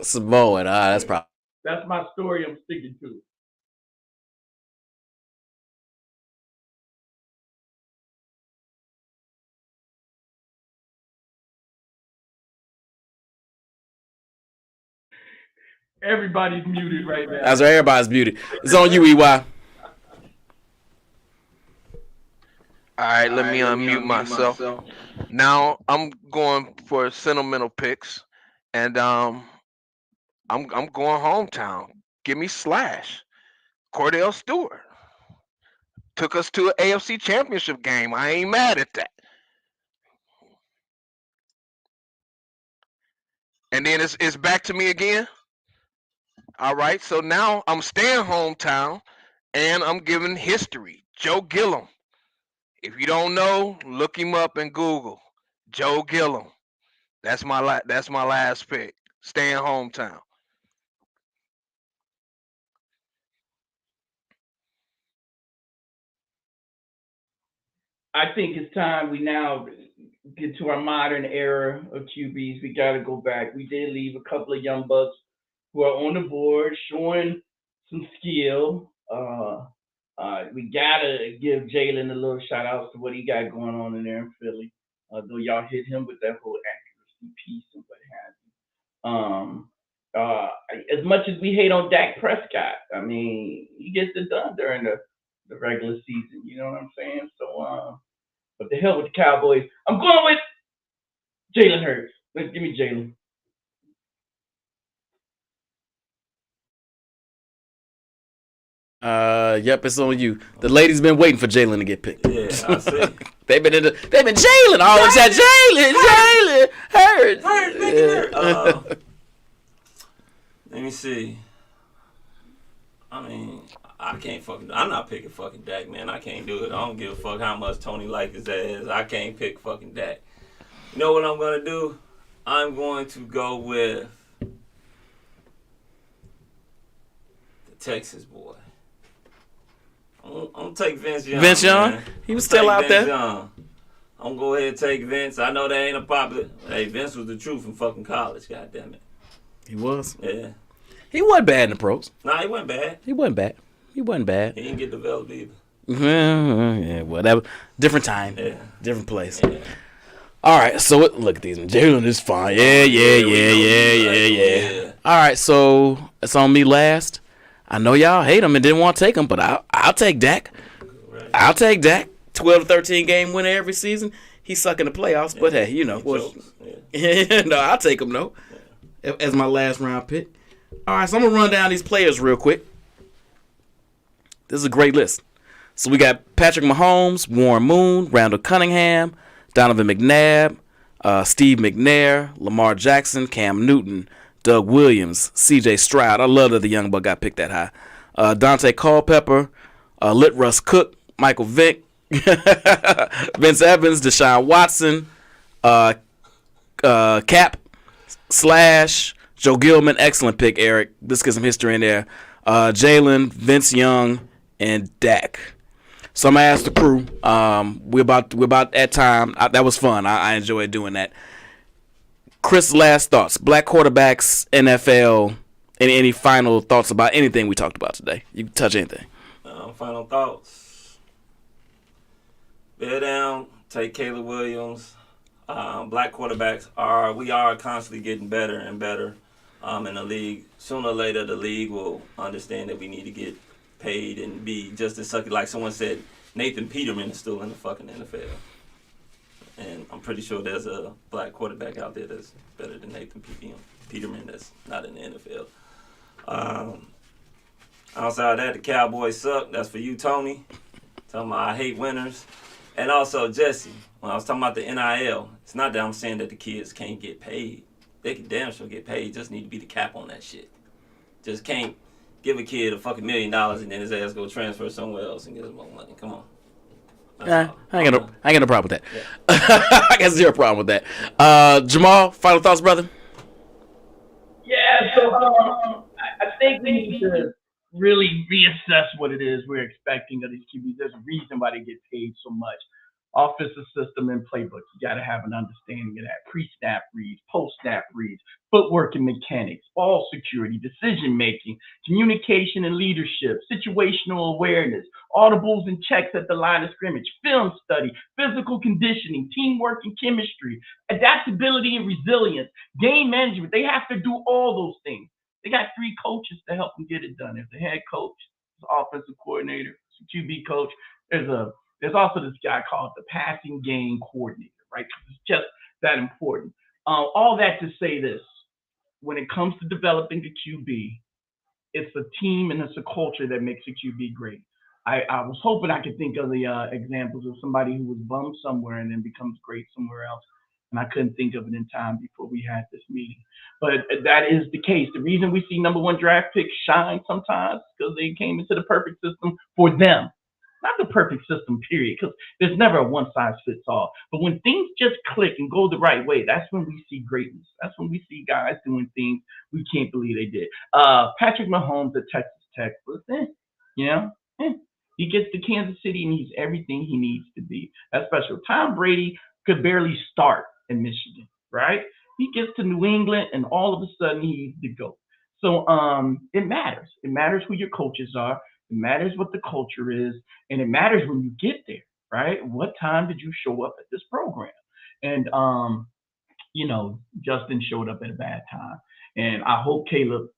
Samoan, that's probably. That's my story I'm sticking to. Everybody's muted right now. That's right, everybody's muted. It's on you, EY. All right, let me unmute myself. Now I'm going for sentimental picks, and I'm going hometown. Give me Slash. Cordell Stewart took us to an AFC Championship game. I ain't mad at that. And then it's back to me again. All right. So now I'm staying hometown and I'm giving history. Joe Gillum. If you don't know, look him up in Google. Joe Gillum. That's my last pick. Staying hometown. I think it's time we now get to our modern era of QBs. We got to go back. We did leave a couple of young bucks who are on the board showing some skill. We gotta give Jalen a little shout out to what he got going on in there in Philly. Though y'all hit him with that whole accuracy piece and what have you. Uh, as much as we hate on Dak Prescott, I mean, he gets it done during the regular season. You know what I'm saying? So, but the hell with the Cowboys. I'm going with Jalen Hurts. Let's give me Jalen. Yep, it's on you. The ladies been waiting for Jalen to get picked. Yeah, I see. they've been Jalen all the time. Jalen Hurts. Yeah. Let me see. I mean, I'm not picking fucking Dak, man. I can't do it. I don't give a fuck how much Tony like his ass. I can't pick fucking Dak. You know what I'm gonna do? I'm going to go with the Texas boy. I'm gonna take Vince Young. Vince Young? Man. He was still out there. Young. I'm gonna go ahead and take Vince. I know that ain't a popular. Hey, Vince was the truth in fucking college. God damn it. He was. Yeah. He wasn't bad in the pros. Nah, he wasn't bad. He wasn't bad. He didn't get developed either. Yeah, whatever. Different time. Yeah. Different place. Yeah. All right, so look at these. Jalen is fine. Yeah. All right, so it's on me last. I know y'all hate him and didn't want to take him, but I'll take Dak. Right. I'll take Dak. 12 to 13 game winner every season. He suck in the playoffs, but hey, you know what? No, I'll take him though. As my last round pick. All right, so I'm gonna run down these players real quick. This is a great list. So we got Patrick Mahomes, Warren Moon, Randall Cunningham, Donovan McNabb, Steve McNair, Lamar Jackson, Cam Newton, Doug Williams, C.J. Stroud. I love that the young buck got picked that high. Dante Culpepper, Lit Russ Cook, Michael Vick, Vince Evans, Deshaun Watson, Cap, Slash, Joe Gilman. Excellent pick, Eric. Let's get some history in there. Jalen, Vince Young, and Dak. So I'm gonna ask the crew. We're about at time. That was fun. I enjoyed doing that. Chris, last thoughts. Black quarterbacks, NFL. Any final thoughts about anything we talked about today? You can touch anything. Final thoughts. Bear down. Take Caleb Williams. Black quarterbacks we are constantly getting better and better in the league. Sooner or later, the league will understand that we need to get paid and be just as sucky. Like someone said, Nathan Peterman is still in the fucking NFL. And I'm pretty sure there's a black quarterback out there that's better than Nathan Peterman that's not in the NFL. Outside of that, the Cowboys suck. That's for you, Tony. Talking about I hate winners. And also, Jesse, when I was talking about the NIL, it's not that I'm saying that the kids can't get paid. They can damn sure get paid. Just need to be the cap on that shit. Just can't give a kid a fucking $1 million and then his ass go transfer somewhere else and get him more money. Come on. I ain't got no problem with that. Yeah. I got zero problem with that. Jamal, final thoughts, brother? Yeah, so I think we need to really reassess what it is we're expecting of these QBs. There's a reason why they get paid so much. Offensive system and playbook, you got to have an understanding of that. Pre-snap reads, post-snap reads, footwork and mechanics, ball security, decision-making, communication and leadership, situational awareness, audibles and checks at the line of scrimmage, film study, physical conditioning, teamwork and chemistry, adaptability and resilience, game management. They have to do all those things. They got 3 coaches to help them get it done. There's the head coach, the offensive coordinator, the QB coach. There's also this guy called the passing game coordinator, right? It's just that important. All that to say this, when it comes to developing a QB, it's a team and it's a culture that makes a QB great. I was hoping I could think of the examples of somebody who was bummed somewhere and then becomes great somewhere else. and I couldn't think of it in time before we had this meeting. But that is the case. The reason we see number one draft picks shine sometimes because they came into the perfect system for them. Not the perfect system, period, because there's never a one size fits all. But when things just click and go the right way, that's when we see greatness. That's when we see guys doing things we can't believe they did. Patrick Mahomes at Texas Tech was he gets to Kansas City and he's everything he needs to be. That's special. Tom Brady could barely start in Michigan, right? He gets to New England and all of a sudden he's the GOAT. So it matters. It matters who your coaches are. It matters what the culture is, and it matters when you get there, right? What time did you show up at this program? And Justin showed up at a bad time, and I hope Caleb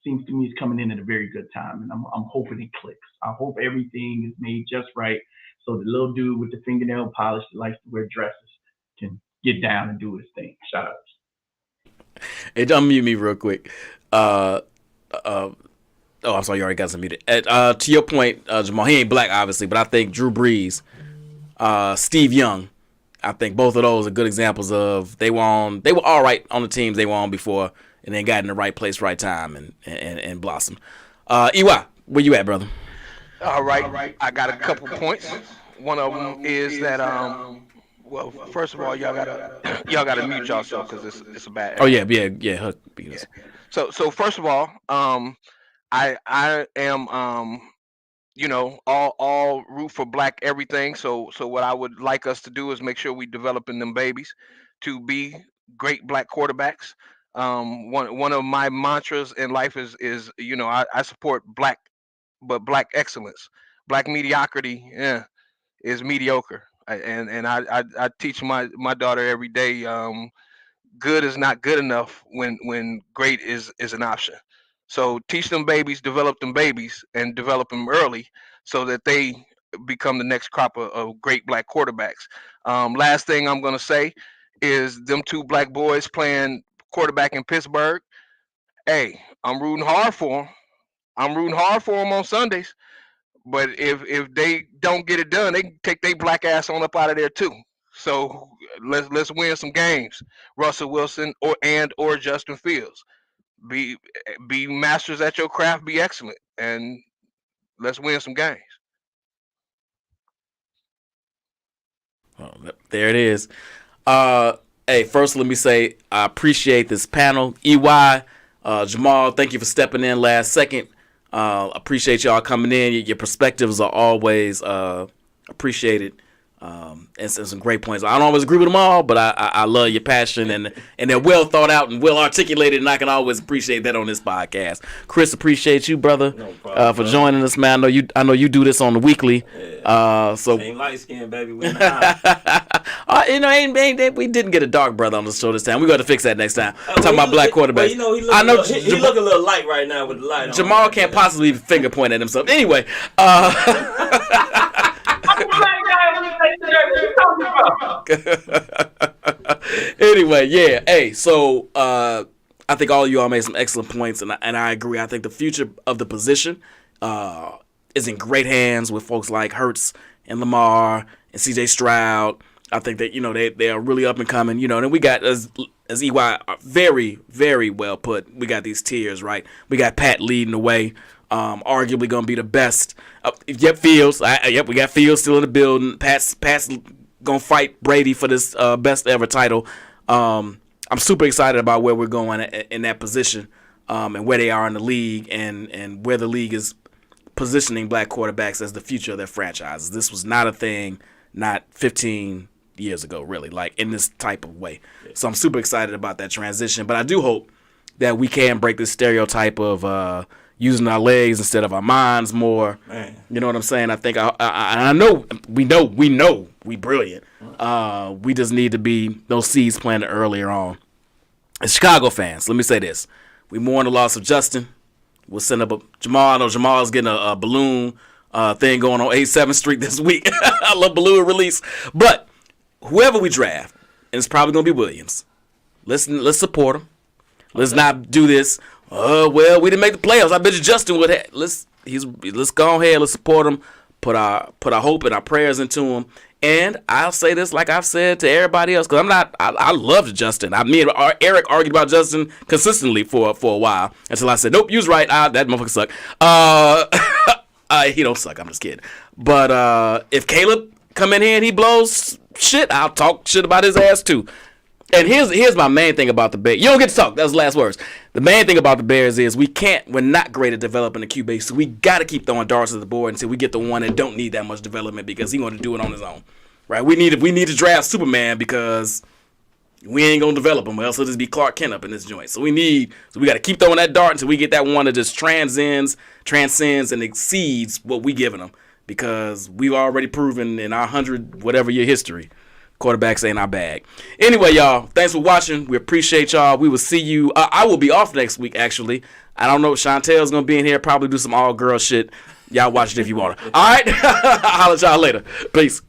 seems to me is coming in at a very good time, and I'm hoping it clicks. I hope everything is made just right, so the little dude with the fingernail polish that likes to wear dresses can get down and do his thing. Shout out. Hey, unmute me real quick. Oh, I'm sorry, you already got some muted. To your point, Jamal, he ain't black, obviously, but I think Drew Brees, Steve Young, I think both of those are good examples of they were all right on the teams they were on before, and then got in the right place, right time, and blossomed. EY, where you at, brother? All right. I got a couple points. One of them is that well, first of all, y'all gotta mute yourself because it's a bad. Oh yeah. Huck. Yeah. So first of all, I am all root for black everything. So what I would like us to do is make sure we developing them babies to be great black quarterbacks. One of my mantras in life is I support black excellence. Black mediocrity is mediocre. I teach my daughter every day. Good is not good enough when great is an option. So teach them babies, develop them babies, and develop them early so that they become the next crop of great black quarterbacks. Last thing I'm going to say is them two black boys playing quarterback in Pittsburgh. Hey, I'm rooting hard for them. On Sundays. But if they don't get it done, they can take their black ass on up out of there too. So let's win some games. Russell Wilson or Justin Fields. Be masters at your craft, be excellent, and let's win some games. Oh, there it is. Hey, first let me say I appreciate this panel. EY, Jamal, thank you for stepping in last second. Appreciate y'all coming in. Your perspectives are always appreciated. And some great points. I don't always agree with them all, but I love your passion and they're well thought out and well articulated, and I can always appreciate that on this podcast. Chris, appreciate you, brother, no problem, for joining us, man. I know you do this on the weekly. Yeah. So ain't light skin, baby. We not. We didn't get a dark brother on the show this time. We got to fix that next time. Talking about black quarterbacks. He look a little light right now with the light on. Jamal can't possibly finger point at himself. Anyway. Anyway, yeah. Hey, so I think all of you all made some excellent points, and I agree. I think the future of the position is in great hands with folks like Hurts and Lamar and C.J. Stroud. I think that they are really up and coming. And then we got as EY very, very well put. We got these tiers, right? We got Pat leading the way. Arguably going to be the best. Fields. We got Fields still in the building. Pat's going to fight Brady for this best ever title. I'm super excited about where we're going in that position and where they are in the league and where the league is positioning black quarterbacks as the future of their franchises. This was not a thing not 15 years ago, really, like in this type of way. So I'm super excited about that transition. But I do hope that we can break this stereotype of using our legs instead of our minds more. Man. You know what I'm saying? I think I know we brilliant. We just need to be those seeds planted earlier on. As Chicago fans, let me say this: we mourn the loss of Justin. We'll send up a Jamal. I know Jamal's getting a balloon thing going on 87th Street this week. I love balloon release. But whoever we draft, and it's probably gonna be Williams. Let's support him. Let's not do this. Oh, well, we didn't make the playoffs. I bet you Justin would have. Let's go ahead. Let's support him. Put our hope and our prayers into him, And I'll say this like I've said to everybody else, because I loved Justin. Me and Eric argued about Justin consistently for a while until I said, nope, you was right. That motherfucker suck. He don't suck. I'm just kidding. But if Caleb come in here and he blows shit, I'll talk shit about his ass too. And here's my main thing about the Bears. You don't get to talk. That's the last words. The main thing about the Bears is we're not great at developing the QB, so we got to keep throwing darts at the board until we get the one that don't need that much development because he's going to do it on his own. Right? We need to draft Superman because we ain't going to develop him, or else it'll just be Clark Kent up in this joint. So we got to keep throwing that dart until we get that one that just transcends and exceeds what we giving them because we've already proven in our 100-whatever-year history quarterbacks ain't our bag. Anyway, y'all, thanks for watching. We appreciate y'all. We will see you. I will be off next week, actually. I don't know. Chantel's going to be in here, probably do some all-girl shit. Y'all watch it if you want to. All right? I'll holler at y'all later. Peace.